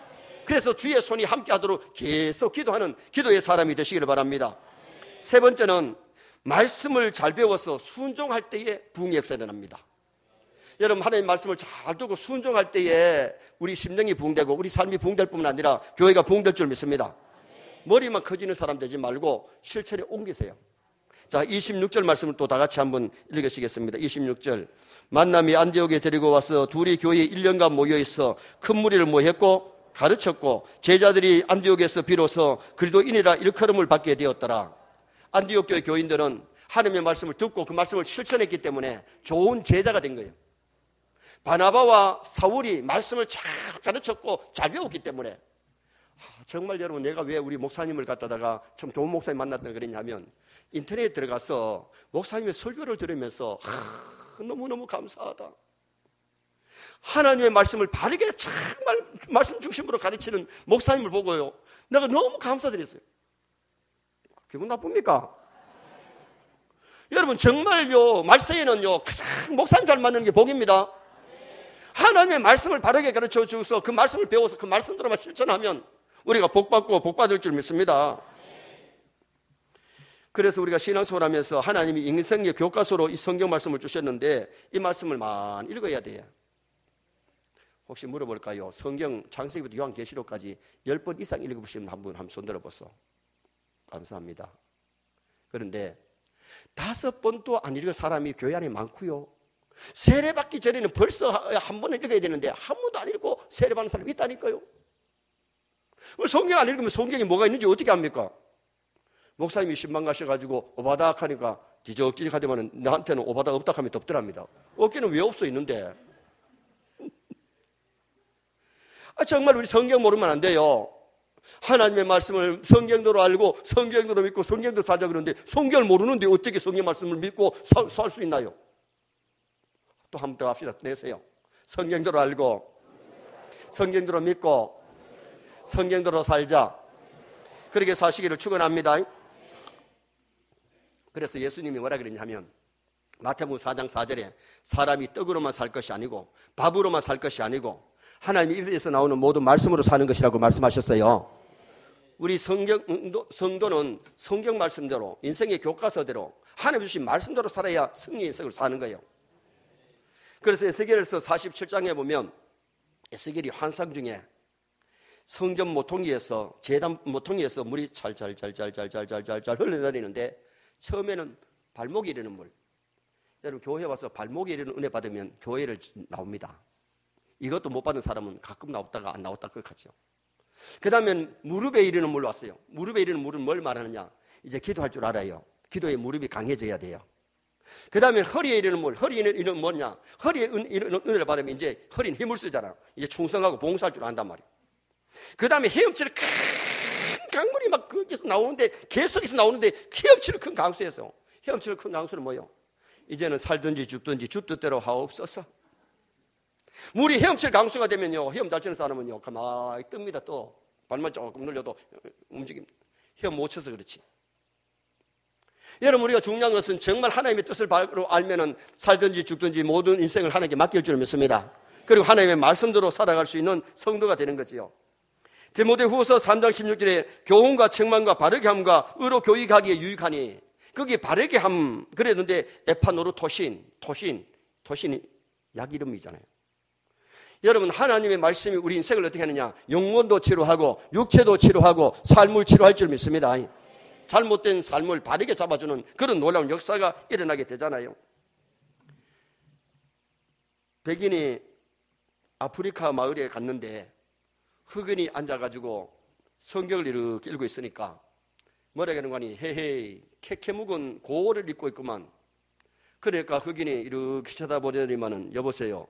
그래서 주의 손이 함께하도록 계속 기도하는 기도의 사람이 되시기를 바랍니다. 세 번째는 말씀을 잘 배워서 순종할 때에 부흥의 역사가 일어납니다. 여러분 하나님 말씀을 잘 듣고 순종할 때에 우리 심령이 부흥되고 우리 삶이 부흥될 뿐만 아니라 교회가 부흥될 줄 믿습니다. 머리만 커지는 사람 되지 말고 실천에 옮기세요. 자 26절 말씀을 또 다 같이 한번 읽으시겠습니다. 26절 만남이 안디옥에 데리고 와서 둘이 교회에 1년간 모여있어 큰 무리를 모였고 가르쳤고 제자들이 안디옥에서 비로소 그리스도인이라 일컬음을 받게 되었더라. 안디옥 교회 교인들은 하나님의 말씀을 듣고 그 말씀을 실천했기 때문에 좋은 제자가 된 거예요. 바나바와 사울이 말씀을 잘 가르쳤고 잘 배웠기 때문에 정말 여러분 내가 왜 우리 목사님을 갖다가 참 좋은 목사님 만났다 그랬냐면 인터넷에 들어가서 목사님의 설교를 들으면서 너무너무 감사하다. 하나님의 말씀을 바르게 정말 말씀 중심으로 가르치는 목사님을 보고요 내가 너무 감사드렸어요. 기분 나쁩니까? 여러분 정말요 말세에는요 가장 목사님 잘 맞는 게 복입니다. 하나님의 말씀을 바르게 가르쳐 주셔서 그 말씀을 배워서 그 말씀대로만 실천하면 우리가 복받고 복받을 줄 믿습니다. 그래서 우리가 신앙생활 하면서 하나님이 인생의 교과서로 이 성경 말씀을 주셨는데 이 말씀을 많이 읽어야 돼요. 혹시 물어볼까요? 성경 창세기부터 요한계시록까지 10번 이상 읽어보시면 한 분 손 들어보소. 감사합니다. 그런데 5번도 안 읽을 사람이 교회 안에 많고요. 세례 받기 전에는 벌써 한 번은 읽어야 되는데 한 번도 안 읽고 세례 받는 사람이 있다니까요. 성경 안 읽으면 성경에 뭐가 있는지 어떻게 합니까? 목사님이 신방 가셔가지고 오바닥 하니까 뒤적지적 하더만 나한테는 오바닥 없다 하면 덥더랍니다. 어깨는 왜 없어 있는데. 정말 우리 성경 모르면 안 돼요. 하나님의 말씀을 성경대로 알고 성경대로 믿고 성경대로 살자 그러는데 성경을 모르는데 어떻게 성경 말씀을 믿고 살 수 있나요? 또 한 번 더 합시다. 내세요. 성경대로 알고 성경대로 믿고 성경대로 살자. 그렇게 사시기를 축원합니다. 그래서 예수님이 뭐라 그랬냐면 마태복음 4장 4절에 사람이 떡으로만 살 것이 아니고 밥으로만 살 것이 아니고 하나님의 입에서 나오는 모든 말씀으로 사는 것이라고 말씀하셨어요. 우리 성도는 성경 말씀대로 인생의 교과서대로 하나님 주신 말씀대로 살아야 승리의 인생을 사는 거예요. 그래서 에스겔서 47장에 보면 에스겔이 환상 중에 성전 모퉁이에서 제단 모퉁이에서 물이 잘잘 흘러다니는데 처음에는 발목이 이르는 물. 여러분 교회 와서 발목이 이르는 은혜 받으면 교회를 나옵니다. 이것도 못 받은 사람은 가끔 나왔다가 안 나왔다 그렇죠. 그 다음엔 무릎에 이르는 물로 왔어요. 무릎에 이르는 물은 뭘 말하느냐? 이제 기도할 줄 알아요. 기도에 무릎이 강해져야 돼요. 그 다음에 허리에 이르는 물. 허리에 이르는 뭐냐? 허리에 이르는 은혜를 받으면 이제 허리는 힘을 쓰잖아. 이제 충성하고 봉사할 줄 안단 말이에요. 그 다음에 헤엄치는 큰 강물이 막 거기서 나오는데 계속해서 나오는데 헤엄치는 큰 강수에서 헤엄치는 큰 강수는 뭐예요? 이제는 살든지 죽든지 죽뜻대로 하옵소서. 물이 헤엄칠 강수가 되면요 헤엄 잘 치는 사람은요 가만히 뜹니다. 또 발만 조금 눌려도 움직입니다. 헤엄 못 쳐서 그렇지. 여러분 우리가 중요한 것은 정말 하나님의 뜻을 바로 알면은 살든지 죽든지 모든 인생을 하나님께 맡길 줄 믿습니다. 그리고 하나님의 말씀대로 살아갈 수 있는 성도가 되는 거지요. 디모데후서 3장 16절에 교훈과 책망과 바르게 함과 의로 교육하기에 유익하니 거기 바르게 함 그랬는데 에파노르토신이 약 이름이잖아요. 여러분 하나님의 말씀이 우리 인생을 어떻게 하느냐? 영혼도 치료하고 육체도 치료하고 삶을 치료할 줄 믿습니다. 잘못된 삶을 바르게 잡아주는 그런 놀라운 역사가 일어나게 되잖아요. 백인이 아프리카 마을에 갔는데 흑인이 앉아가지고 성경을 이렇게 읽고 있으니까 뭐라 하는 거니? 헤헤이 캐캐 묵은 고를 읽고 있구만. 그러니까 흑인이 이렇게 쳐다보더니만은 여보세요.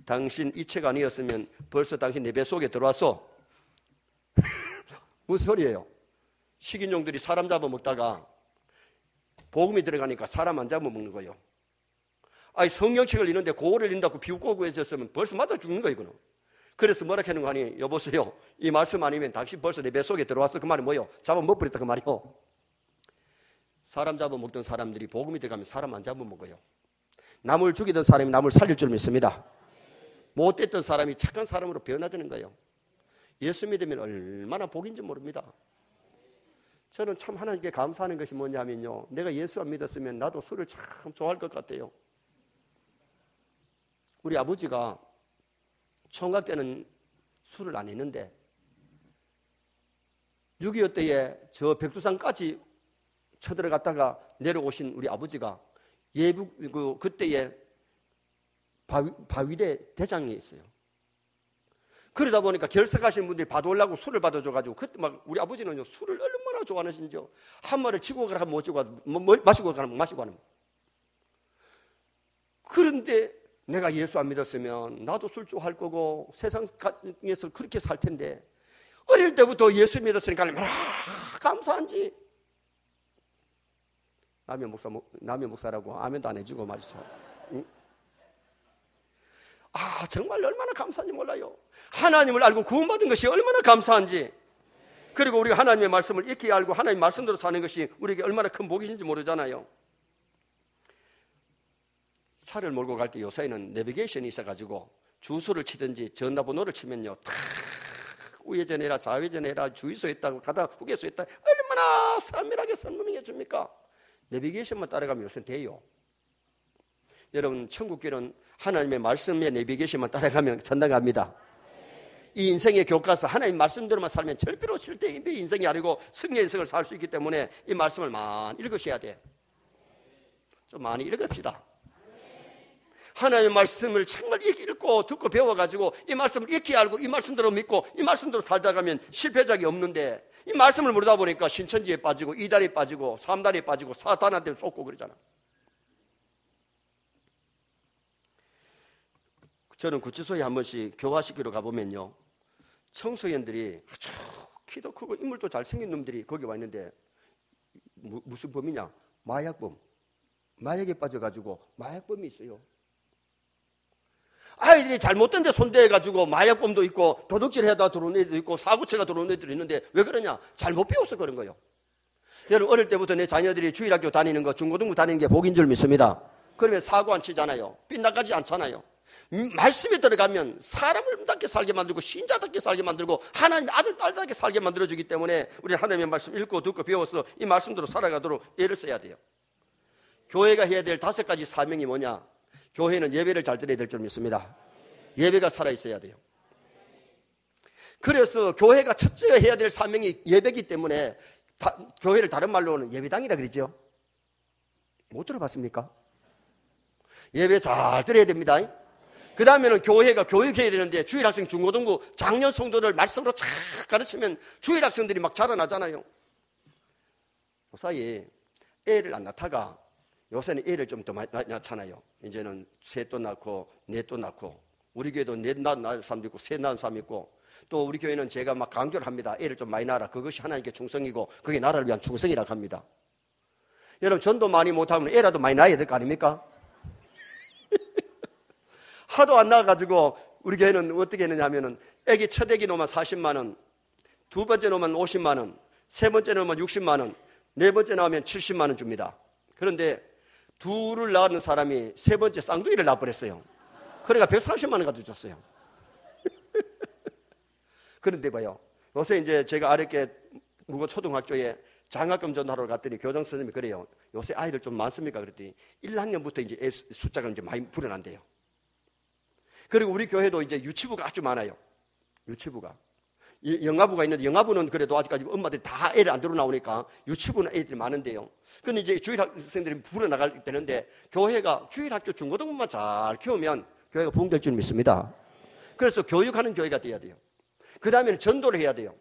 당신 이 책 아니었으면 벌써 당신 내 뱃속에 들어왔어. 무슨 소리예요? 식인종들이 사람 잡아먹다가 복음이 들어가니까 사람 안 잡아먹는 거예요. 아니 성경책을 읽는데 고를 읽는다고 비웃고 했었으면 벌써 맞아 죽는 거예요. 이거는. 그래서 뭐라 하는 거 아니? 여보세요. 이 말씀 아니면 당신 벌써 내 뱃속에 들어왔어. 그 말이 뭐예요? 잡아먹버렸다 그 말이요. 사람 잡아먹던 사람들이 복음이 들어가면 사람 안 잡아먹어요. 남을 죽이던 사람이 남을 살릴 줄 믿습니다. 못됐던 사람이 착한 사람으로 변화되는 거예요. 예수 믿으면 얼마나 복인지 모릅니다. 저는 참 하나님께 감사하는 것이 뭐냐면요, 내가 예수 안 믿었으면 나도 술을 참 좋아할 것 같아요. 우리 아버지가 총각 때는 술을 안 했는데 6.25 때에 저 백두산까지 쳐들어갔다가 내려오신 우리 아버지가 그때에 바위대 대장이 있어요. 그러다 보니까 결석하신 분들이 받아오려고 술을 받아줘가지고 그때 막 우리 아버지는요 술을 얼마나 좋아하시는지요. 한 마리를 치고 가라 못 치고 가라 마시고 가라 마시고 가는. 그런데 내가 예수 안 믿었으면 나도 술 좋아할 거고 세상에서 그렇게 살 텐데 어릴 때부터 예수 믿었으니까 얼마나 감사한지. 남의 목사라고 아멘도 안 해주고 말이죠. 응? 아 정말 얼마나 감사한지 몰라요. 하나님을 알고 구원받은 것이 얼마나 감사한지. 그리고 우리가 하나님의 말씀을 익히 알고 하나님의 말씀대로 사는 것이 우리에게 얼마나 큰 복인지 모르잖아요. 차를 몰고 갈 때 요새는 내비게이션이 있어가지고 주소를 치든지 전화번호를 치면요 탁 우회전해라, 좌회전해라, 주유소에 있다고 가다 휴게소에 있다. 얼마나 세밀하게 설명해 줍니까? 내비게이션만 따라가면 요새 돼요. 여러분, 천국길은 하나님의 말씀의 내비게이션만 따라가면 전당갑니다. 이 인생의 교과서, 하나님 말씀대로만 살면 절대로 실패의 인생이 아니고 승리의 인생을 살 수 있기 때문에 이 말씀을 많이 읽으셔야 돼. 좀 많이 읽읍시다. 하나님의 말씀을 정말 읽고 듣고 배워가지고 이 말씀을 익히 알고 이 말씀대로 믿고 이 말씀대로 살다 가면 실패작이 없는데, 이 말씀을 모르다 보니까 신천지에 빠지고 이단에 빠지고 삼단에 빠지고 사탄한테 쏟고 그러잖아. 저는 구치소에 한 번씩 교화시키러 가보면요, 청소년들이 아주 키도 크고 인물도 잘생긴 놈들이 거기 와 있는데 무슨 범이냐? 마약범. 마약에 빠져가지고 마약범이 있어요. 아이들이 잘못된 데 손대가지고 마약범도 있고 도둑질 하다 들어온 애들도 있고 사고체가 들어온 애들도 있는데 왜 그러냐? 잘못 배워서 그런 거예요. 여러분, 어릴 때부터 내 자녀들이 주일학교 다니는 거, 중고등부 다니는 게 복인 줄 믿습니다. 그러면 사고 안 치잖아요. 빗나가지 않잖아요. 말씀에 들어가면 사람을답게 살게 만들고 신자답게 살게 만들고 하나님의 아들 딸답게 살게 만들어주기 때문에 우리는 하나님의 말씀 읽고 듣고 배워서 이 말씀대로 살아가도록 애를 써야 돼요. 교회가 해야 될 5가지 사명이 뭐냐? 교회는 예배를 잘 드려야 될 줄 믿습니다. 예배가 살아있어야 돼요. 그래서 교회가 첫째 해야 될 사명이 예배이기 때문에 교회를 다른 말로는 예배당이라 그러죠. 못 들어봤습니까? 예배 잘 드려야 됩니다. 그 다음에는 교회가 교육해야 되는데 주일학생, 중고등부, 작년 성도들 말씀으로 착 가르치면 주일학생들이 막 자라나잖아요. 그 사이에 애를 안 낳다가 요새는 애를 좀 더 많이 낳잖아요. 이제는 셋도 낳고 넷도 낳고, 우리 교회도 넷 낳은 사람도 있고 셋 낳은 사람도 있고, 또 우리 교회는 제가 막 강조를 합니다. 애를 좀 많이 낳아라. 그것이 하나님께 충성이고 그게 나라를 위한 충성이라고 합니다. 여러분, 전도 많이 못하면 애라도 많이 낳아야 될 거 아닙니까? 하도 안 낳아가지고 우리 교회는 어떻게 했느냐 하면은 애기 첫 애기 놓으면 40만 원, 두 번째 놓으면 50만 원, 세 번째 놓으면 60만 원, 네 번째 나오면 70만 원 줍니다. 그런데 둘을 낳은 사람이 세 번째 쌍둥이를 낳아버렸어요. 그러니까 130만 원 가지고 줬어요. 그런데 봐요, 요새 이제 제가 아랫게 무거 초등학교에 장학금 전하러 갔더니 교장 선생님이 그래요. 요새 아이들 좀 많습니까? 그랬더니 1학년부터 이제 애 숫자가 이제 많이 불어난대요. 그리고 우리 교회도 이제 유치부가 아주 많아요. 유치부가. 영아부가 있는데 영아부는 그래도 아직까지 엄마들이 다 애를 안 들어 나오니까 유치부는 애들이 많은데요. 근데 이제 주일학생들이 불어나갈 때는데 교회가 주일학교 중고등부만 잘 키우면 교회가 부흥될 줄 믿습니다. 그래서 교육하는 교회가 돼야 돼요. 그 다음에는 전도를 해야 돼요.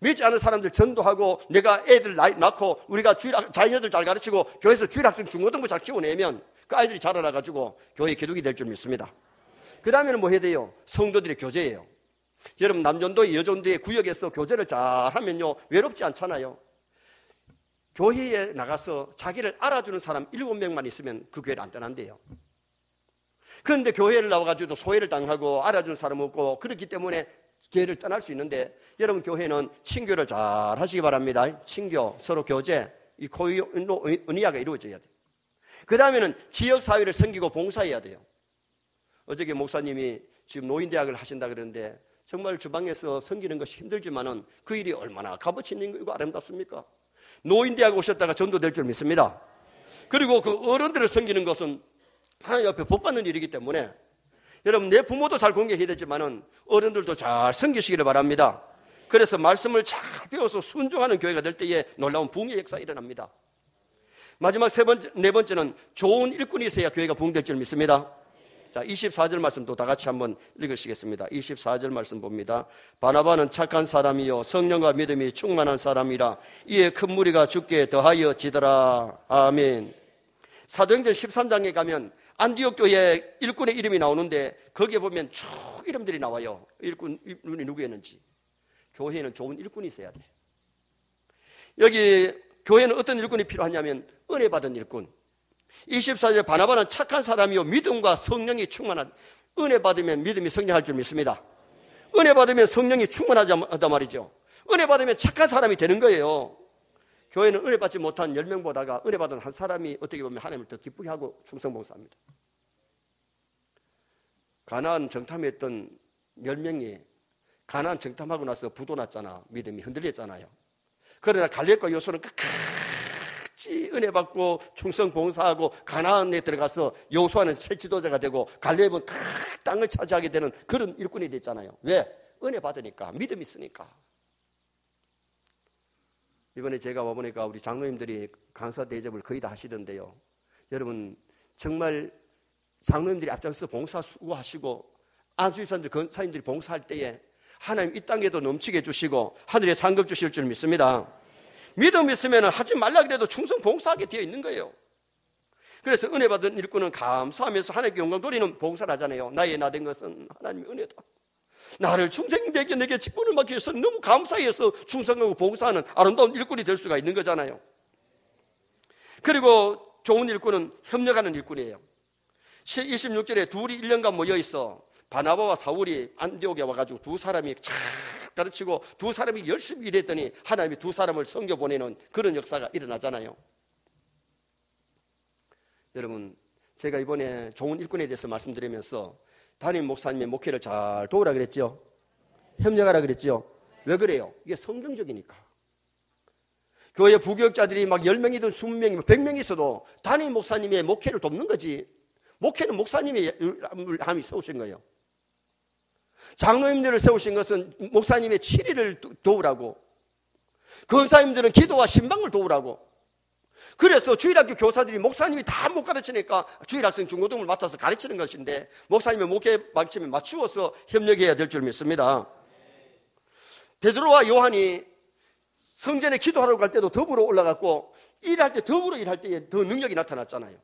믿지 않은 사람들 전도하고 내가 애들 낳고 우리가 자녀들 잘 가르치고 교회에서 주일학생 중고등부 잘 키워내면 그 아이들이 자라나가지고 교회 기독이 될 줄 믿습니다. 그 다음에는 뭐 해야 돼요? 성도들의 교제예요. 여러분, 남전도의 여전도의 구역에서 교제를 잘 하면요 외롭지 않잖아요. 교회에 나가서 자기를 알아주는 사람 7명만 있으면 그 교회를 안 떠난대요. 그런데 교회를 나와가지고 소외를 당하고 알아주는 사람 없고 그렇기 때문에 교회를 떠날 수 있는데, 여러분, 교회는 친교를 잘 하시기 바랍니다. 친교, 서로 교제, 이 코이오니아가 이루어져야 돼요. 그 다음에는 지역사회를 섬기고 봉사해야 돼요. 어저께 목사님이 지금 노인대학을 하신다 그러는데 정말 주방에서 섬기는 것이 힘들지만은 그 일이 얼마나 값어치 있는 거고 아름답습니까? 노인대학 오셨다가 전도될 줄 믿습니다. 그리고 그 어른들을 섬기는 것은 하나님 앞에 복 받는 일이기 때문에 여러분, 내 부모도 잘 공경해야 되지만은 어른들도 잘 섬기시기를 바랍니다. 그래서 말씀을 잘 배워서 순종하는 교회가 될 때에 놀라운 부흥의 역사가 일어납니다. 마지막 네 번째는 좋은 일꾼이 있어야 교회가 부흥될 줄 믿습니다. 자, 24절 말씀도 다 같이 한번 읽으시겠습니다. 24절 말씀 봅니다. 바나바는 착한 사람이요 성령과 믿음이 충만한 사람이라 이에 큰 무리가 죽게 더하여 지더라. 아멘. 사도행전 13장에 가면 안디옥 교회 일꾼의 이름이 나오는데 거기에 보면 쭉 이름들이 나와요. 일꾼이 누구였는지. 교회에는 좋은 일꾼이 있어야 돼. 여기 교회는 어떤 일꾼이 필요하냐면 은혜 받은 일꾼. 24절 바나바는 착한 사람이요 믿음과 성령이 충만한. 은혜 받으면 믿음이 성장할 줄 믿습니다. 은혜 받으면 성령이 충만하단 말이죠. 은혜 받으면 착한 사람이 되는 거예요. 교회는 은혜 받지 못한 10명보다가 은혜 받은 한 사람이 어떻게 보면 하나님을 더 기쁘게 하고 충성봉사합니다. 가나안 정탐했던 10명이 가나안 정탐하고 나서 부도 났잖아. 믿음이 흔들렸잖아요. 그러나 갈렙과 요소는 끝까지 은혜 받고 충성 봉사하고 가나안에 들어가서 요수아는 새 지도자가 되고 갈렙은 다 땅을 차지하게 되는 그런 일꾼이 됐잖아요. 왜? 은혜 받으니까, 믿음이 있으니까. 이번에 제가 와보니까 우리 장로님들이 강사 대접을 거의 다 하시던데요. 여러분 정말 장로님들이 앞장서 봉사 수고하시고 안수집사님들 권사님들이 봉사할 때에 하나님 이 땅에도 넘치게 해주시고 하늘에 상급 주실 줄 믿습니다. 믿음 있으면 하지 말라 그래도 충성 봉사하게 되어 있는 거예요. 그래서 은혜 받은 일꾼은 감사하면서 하나님께 영광 돌리는 봉사를 하잖아요. 나의 나 된 것은 하나님의 은혜다. 나를 충성되게 내게 직분을 맡기 위해서 너무 감사해서 충성하고 봉사하는 아름다운 일꾼이 될 수가 있는 거잖아요. 그리고 좋은 일꾼은 협력하는 일꾼이에요. 26절에 둘이 1년간 모여있어 바나바와 사울이 안디옥에 와가지고 두 사람이 잘 가르치고 두 사람이 열심히 일했더니 하나님이 두 사람을 섬겨 보내는 그런 역사가 일어나잖아요. 여러분 제가 이번에 좋은 일꾼에 대해서 말씀드리면서 담임 목사님의 목회를 잘 도우라 그랬죠. 협력하라 그랬죠. 왜 그래요? 이게 성경적이니까. 교회 부교역자들이 막 10명이든 20명이든 100명이 있어도 담임 목사님의 목회를 돕는 거지. 목회는 목사님이 함이 세우신 거예요. 장로님들을 세우신 것은 목사님의 치리를 도우라고, 권사님들은 기도와 신방을 도우라고. 그래서 주일학교 교사들이 목사님이 다 못 가르치니까 주일학생 중고등을 맡아서 가르치는 것인데 목사님의 목회 방침에 맞추어서 협력해야 될 줄 믿습니다. 베드로와 요한이 성전에 기도하러 갈 때도 더불어 올라갔고 일할 때 더불어 일할 때에 더 능력이 나타났잖아요.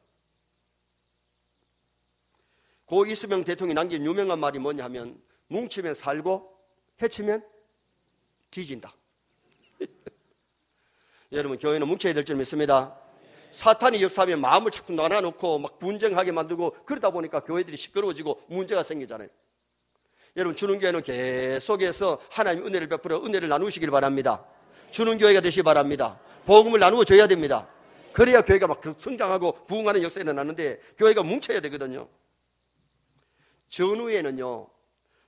고 이수명 대통령이 남긴 유명한 말이 뭐냐 하면 뭉치면 살고 해치면 뒤진다. 여러분 교회는 뭉쳐야 될 줄 믿습니다. 사탄이 역사하면 마음을 자꾸 나눠놓고 막 분쟁하게 만들고 그러다 보니까 교회들이 시끄러워지고 문제가 생기잖아요. 여러분 주는 교회는 계속해서 하나님 은혜를 베풀어 은혜를 나누시길 바랍니다. 주는 교회가 되시기 바랍니다. 복음을 나누어 줘야 됩니다. 그래야 교회가 막 성장하고 부흥하는 역사가 일어나는데 교회가 뭉쳐야 되거든요. 전후에는요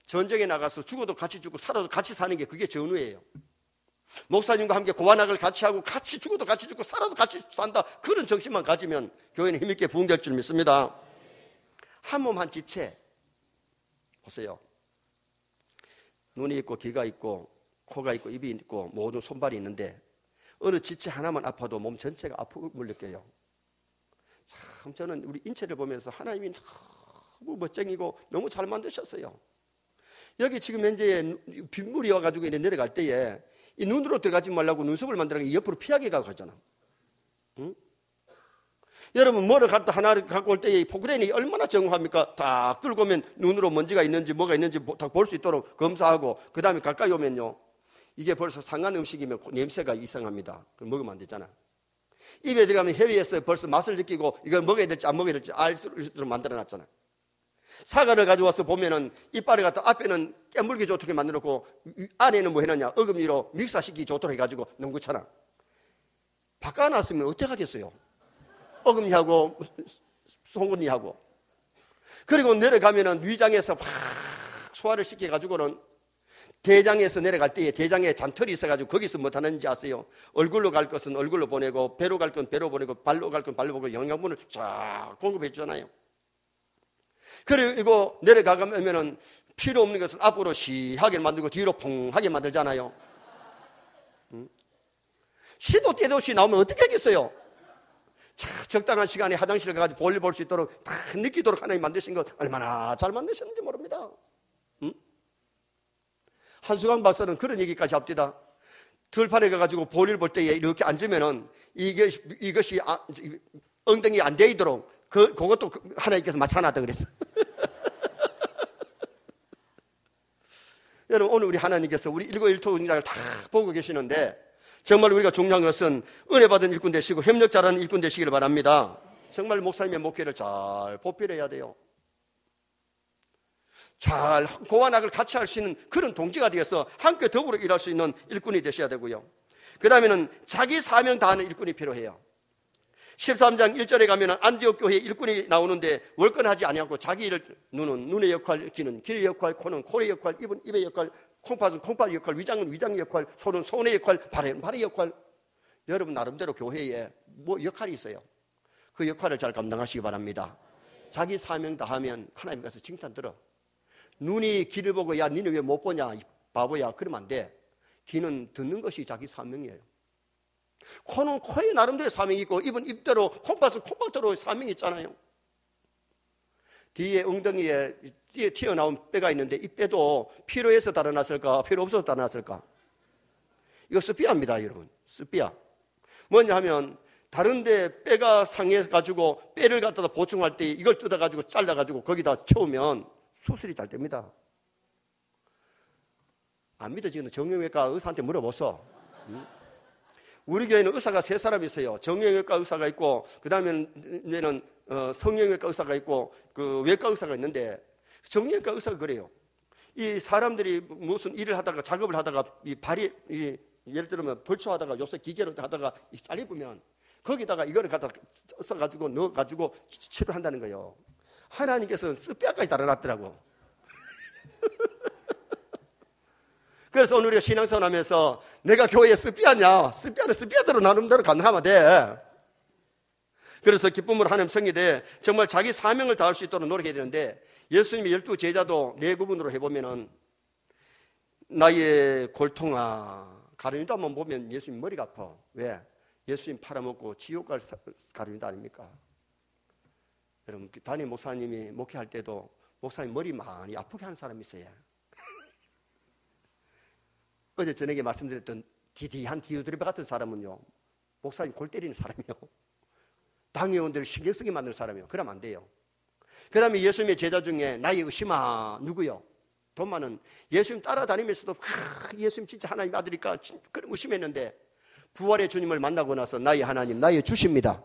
전쟁에 나가서 죽어도 같이 죽고 살아도 같이 사는 게 그게 전후예요. 목사님과 함께 고관학을 같이 하고 같이 죽어도 같이 죽고 살아도 같이 산다, 그런 정신만 가지면 교회는 힘있게 부흥될 줄 믿습니다. 한 몸 한 지체 보세요. 눈이 있고 귀가 있고 코가 있고 입이 있고 모든 손발이 있는데 어느 지체 하나만 아파도 몸 전체가 아픔을 느껴요. 참 저는 우리 인체를 보면서 하나님이 너무 멋쟁이고 너무 잘 만드셨어요. 여기 지금 현재 빗물이 와가지고 내려갈 때에 이 눈으로 들어가지 말라고 눈썹을 만들어서 옆으로 피하게 가고 하잖아. 응? 여러분 뭐를 갖다 하나를 갖고 올 때에 포크레인이 얼마나 정확합니까? 딱 들고 오면 눈으로 먼지가 있는지 뭐가 있는지 딱 볼 수 있도록 검사하고 그 다음에 가까이 오면요 이게 벌써 상한 음식이면 냄새가 이상합니다. 그럼 먹으면 안 되잖아. 입에 들어가면 해외에서 벌써 맛을 느끼고 이걸 먹어야 될지 안 먹어야 될지 알 수 있도록 만들어놨잖아. 사과를 가져와서 보면은 이빨을 갖다 앞에는 깨물기 좋게 만들어놓고 안에는 뭐 해놨냐, 어금니로 믹사시키기 좋도록 해가지고 넘구잖아. 바꿔놨으면 어떻게 하겠어요? 어금니하고 송곳니하고. 그리고 내려가면은 위장에서 막 소화를 시켜가지고는 대장에서 내려갈 때에 대장에 잔털이 있어가지고 거기서 뭐 하는지 아세요? 얼굴로 갈 것은 얼굴로 보내고 배로 갈 건 배로 보내고 발로 갈 건 발로 보고 영양분을 쫙 공급해 주잖아요. 그리고 내려가면은 필요 없는 것은 앞으로 시하게 만들고 뒤로 퐁하게 만들잖아요. 시도 때도 없이 나오면 어떻게 하겠어요? 적당한 시간에 화장실을 가가지고 볼일 볼 수 있도록 다 느끼도록 하나님 만드신 것 얼마나 잘 만드셨는지 모릅니다. 한수강 박사는 그런 얘기까지 합니다. 들판에 가가지고 볼일 볼 때에 이렇게 앉으면은 이것이 엉덩이 안 데이도록 그것도 하나님께서 마찬하다 그랬어. 여러분 오늘 우리 하나님께서 우리 일거일토 응자를 다 보고 계시는데 정말 우리가 중요한 것은 은혜 받은 일꾼 되시고 협력 잘하는 일꾼 되시기를 바랍니다. 정말 목사님의 목회를 잘 보필해야 돼요. 잘 고관학을 같이 할 수 있는 그런 동지가 되어서 함께 더불어 일할 수 있는 일꾼이 되셔야 되고요. 그 다음에는 자기 사명 다하는 일꾼이 필요해요. 13장 1절에 가면 안디옥 교회에 일꾼이 나오는데 월권하지 아니하고 자기 일을 눈은 눈의 역할, 귀는 귀의 역할, 코는 코의 역할, 입은 입의 역할, 콩팥은 콩팥 역할, 위장은 위장 역할, 손은 손의 역할, 발은 발의 역할. 여러분 나름대로 교회에 뭐 역할이 있어요. 그 역할을 잘 감당하시기 바랍니다. 자기 사명 다하면 하나님 가서 칭찬 들어. 눈이 길을 보고 야 니는 왜 못 보냐 바보야 그러면 안 돼. 귀는 듣는 것이 자기 사명이에요. 코는 코에 나름대로 사명이 있고 입은 입대로, 콩팥은 콩팥대로 사명이 있잖아요. 뒤에 엉덩이에 튀어나온 뼈가 있는데 이 뼈도 필요해서 달아났을까 필요 없어서 달아났을까? 이거 스피아입니다 여러분. 스피아 뭐냐 하면 다른데 뼈가 상해가지고 뼈를 갖다가 보충할 때 이걸 뜯어가지고 잘라가지고 거기다 채우면 수술이 잘 됩니다. 안 믿어지는 정형외과 의사한테 물어보소. 우리 교회는 의사가 3사람 있어요. 정형외과 의사가 있고 그 다음에는 성형외과 의사가 있고 그 외과 의사가 있는데 정형외과 의사가 그래요. 이 사람들이 무슨 일을 하다가 작업을 하다가 이 발이 예를 들면 벌초하다가 요새 기계로 하다가 잘리면 거기다가 이거를 갖다 써가지고 넣어가지고 치료를 한다는 거예요. 하나님께서는 스뼈까지 달아놨더라고. 그래서 오늘 우리가 신앙생활 하면서 내가 교회에 스피아냐? 스피아는 스피아대로 나름대로 간하면 돼. 그래서 기쁨으로 하나님 성의돼 정말 자기 사명을 다할 수 있도록 노력해야 되는데 예수님의 12 제자도 네 구분으로 해보면은 나의 골통아 가룟유다 한번 보면 예수님 머리가 아파. 왜? 예수님 팔아먹고 지옥 갈 가룟유다 아닙니까? 여러분 담임 목사님이 목회할 때도 목사님 머리 많이 아프게 하는 사람이 있어요. 어제 저녁에 말씀드렸던 디디한 디오드레베 같은 사람은요 목사님 골 때리는 사람이요. 당회원들을 신경 쓰게 만드는 사람이요. 그러면 안 돼요. 그 다음에 예수님의 제자 중에 나의 의심아 누구요? 도마는 예수님 따라다니면서도 예수님 진짜 하나님 아들일까 그런 의심했는데 부활의 주님을 만나고 나서 나의 하나님 나의 주십니다.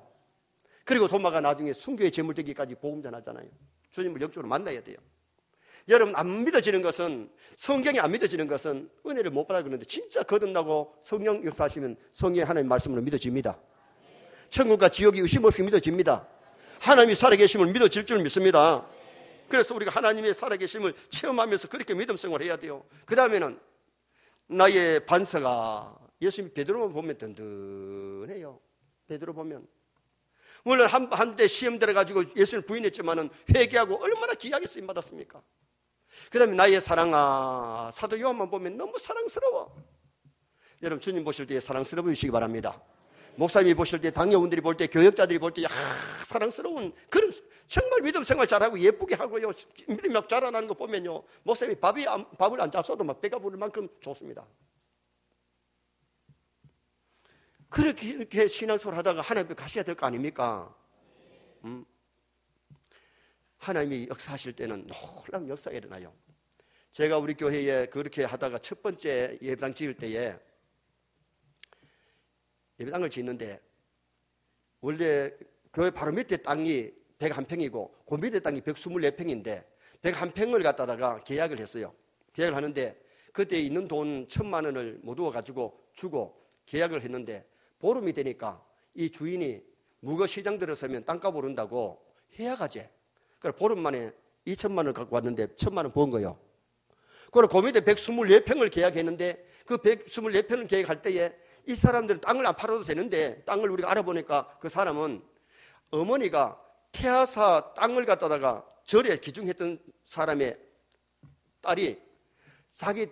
그리고 도마가 나중에 순교의 제물 되기까지 복음 전하잖아요. 주님을 영적으로 만나야 돼요. 여러분 안 믿어지는 것은 성경이 안 믿어지는 것은 은혜를 못 받아 그러는데 진짜 거듭나고 성령 역사하시면 성령의 하나님 말씀으로 믿어집니다. 천국과 지옥이 의심 없이 믿어집니다. 하나님이 살아계심을 믿어질 줄 믿습니다. 그래서 우리가 하나님의 살아계심을 체험하면서 그렇게 믿음 생활을 해야 돼요. 그 다음에는 나의 반서가 예수님 베드로만 보면 든든해요. 베드로 보면 물론 한때 시험 들어가지고 예수님을 부인했지만은 회개하고 얼마나 귀하게 쓰임 받았습니까? 그 다음에 나의 사랑아 사도 요한만 보면 너무 사랑스러워. 여러분 주님 보실 때 사랑스러워 주시기 바랍니다. 목사님이 보실 때 당회원들이 볼 때 교역자들이 볼 때 사랑스러운 그런 정말 믿음 생활 잘하고 예쁘게 하고요 믿음이 막 자라나는 거 보면요 목사님이 밥을 안 잡숴도 막 배가 부를 만큼 좋습니다. 그렇게 신앙생활 하다가 하나님 앞에 가셔야 될 거 아닙니까? 하나님이 역사하실 때는 놀라운 역사가 일어나요. 제가 우리 교회에 그렇게 하다가 첫 번째 예배당 지을 때에 예배당을 짓는데 원래 교회 바로 밑에 땅이 101평이고 그 밑에 땅이 124평인데 101평을 갖다가 계약을 했어요. 계약을 하는데 그때 있는 돈 1,000만 원을 모두 가지고 주고 계약을 했는데 보름이 되니까 이 주인이 무거 시장 들어서면 땅값 오른다고 해약하지. 그래서 보름 만에 2,000만 원을 갖고 왔는데 1,000만 원 번 거예요. 그리고 그 밑에 124평을 계약했는데 그 124평을 계약할 때에 이 사람들은 땅을 안 팔아도 되는데 땅을 우리가 알아보니까 그 사람은 어머니가 태아사 땅을 갖다가 절에 기증했던 사람의 딸이 자기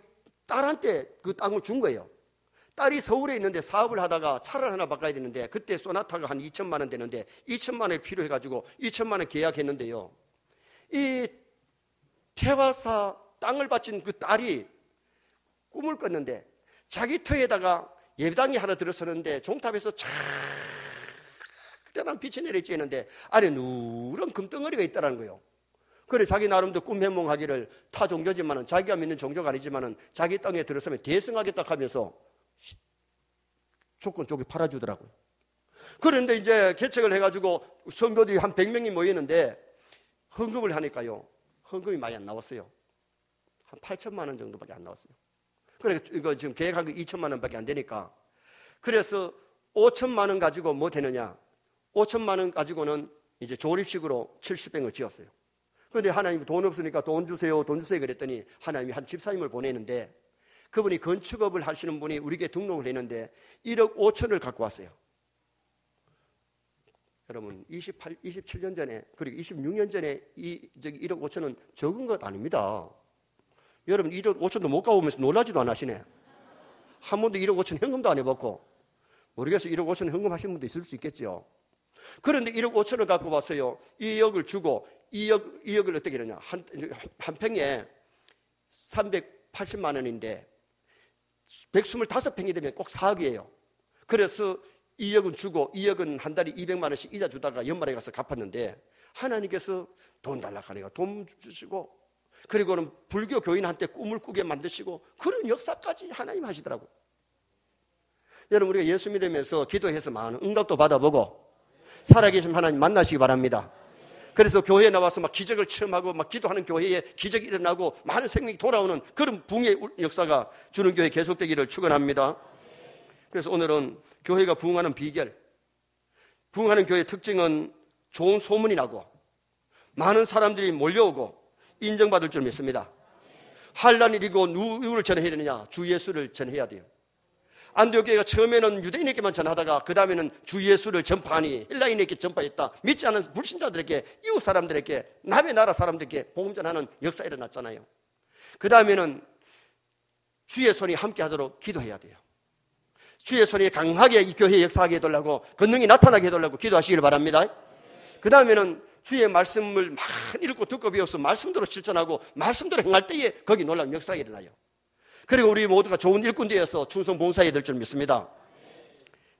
딸한테 그 땅을 준 거예요. 딸이 서울에 있는데 사업을 하다가 차를 하나 바꿔야 되는데 그때 소나타가 한 2,000만 원 되는데 2,000만 원이 필요해가지고 2,000만 원 계약했는데요. 이 태화사 땅을 바친 그 딸이 꿈을 꿨는데 자기 터에다가 예배당이 하나 들어서는데 종탑에서 찬란한 빛이 내리쬐는데 안에 누런 금덩어리가 있다는 거예요. 그래 자기 나름대로 꿈 해몽하기를 타 종교지만은 자기가 믿는 종교가 아니지만은 자기 땅에 들어서면 대승하겠다 하면서 조건 쪽에 팔아주더라고요. 그런데 이제 개척을 해가지고 성도들이 한 100명이 모이는데 헌금을 하니까요 헌금이 많이 안 나왔어요. 한 8천만 원 정도밖에 안 나왔어요. 그래 이거 지금 계획한 게 2천만 원밖에 안 되니까 그래서 5천만 원 가지고 뭐 되느냐 5천만 원 가지고는 이제 조립식으로 70평을 지었어요. 그런데 하나님이 돈 없으니까 돈 주세요 그랬더니 하나님이 한 집사님을 보내는데 그분이 건축업을 하시는 분이 우리에게 등록을 했는데 1억 5천을 갖고 왔어요. 여러분 27년 전에 그리고 26년 전에 1억 5천은 적은 것 아닙니다. 여러분 1억 5천도 못 가보면서 놀라지도 안 하시네. 한 번도 1억 5천 현금도 안 해봤고 모르겠어요. 1억 5천 현금 하신 분도 있을 수 있겠죠. 그런데 1억 5천을 갖고 왔어요. 2억을 주고 2억을 어떻게 하느냐. 한 평에 380만 원인데 125평이 되면 꼭 4억이에요. 그래서 2억은 주고 2억은 한 달에 200만 원씩 이자 주다가 연말에 가서 갚았는데 하나님께서 돈 달라고 하니까 돈 주시고 그리고는 불교 교인한테 꿈을 꾸게 만드시고 그런 역사까지 하나님 하시더라고요. 여러분 우리가 예수 믿으면서 기도해서 많은 응답도 받아보고 살아계신 하나님 만나시기 바랍니다. 그래서 교회에 나와서 막 기적을 체험하고 막 기도하는 교회에 기적이 일어나고 많은 생명이 돌아오는 그런 부흥의 역사가 주는 교회 계속되기를 축원합니다. 그래서 오늘은 교회가 부흥하는 비결, 부흥하는 교회의 특징은 좋은 소문이 나고 많은 사람들이 몰려오고 인정받을 줄 믿습니다. 환난이 일이고 누구를 전해야 되느냐? 주 예수를 전해야 돼요. 안디옥교회가 처음에는 유대인에게만 전하다가 그 다음에는 주 예수를 전파하니 헬라인에게 전파했다. 믿지 않은 불신자들에게, 이웃 사람들에게, 남의 나라 사람들에게 복음 전하는 역사가 일어났잖아요. 그 다음에는 주의 손이 함께 하도록 기도해야 돼요. 주의 손이 강하게 이 교회에 역사하게 해달라고, 권능이 나타나게 해달라고 기도하시길 바랍니다. 그 다음에는 주의 말씀을 막 읽고 듣고 배워서 말씀대로 실천하고 말씀대로 행할 때에 거기 놀라운 역사가 일어나요. 그리고 우리 모두가 좋은 일꾼 되어서 충성 봉사해야 될 줄 믿습니다.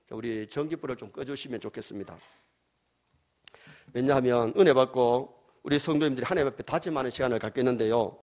자, 우리 전기불을 좀 꺼주시면 좋겠습니다. 왜냐하면 은혜 받고 우리 성도님들이 하나님 앞에 다짐하는 시간을 갖겠는데요.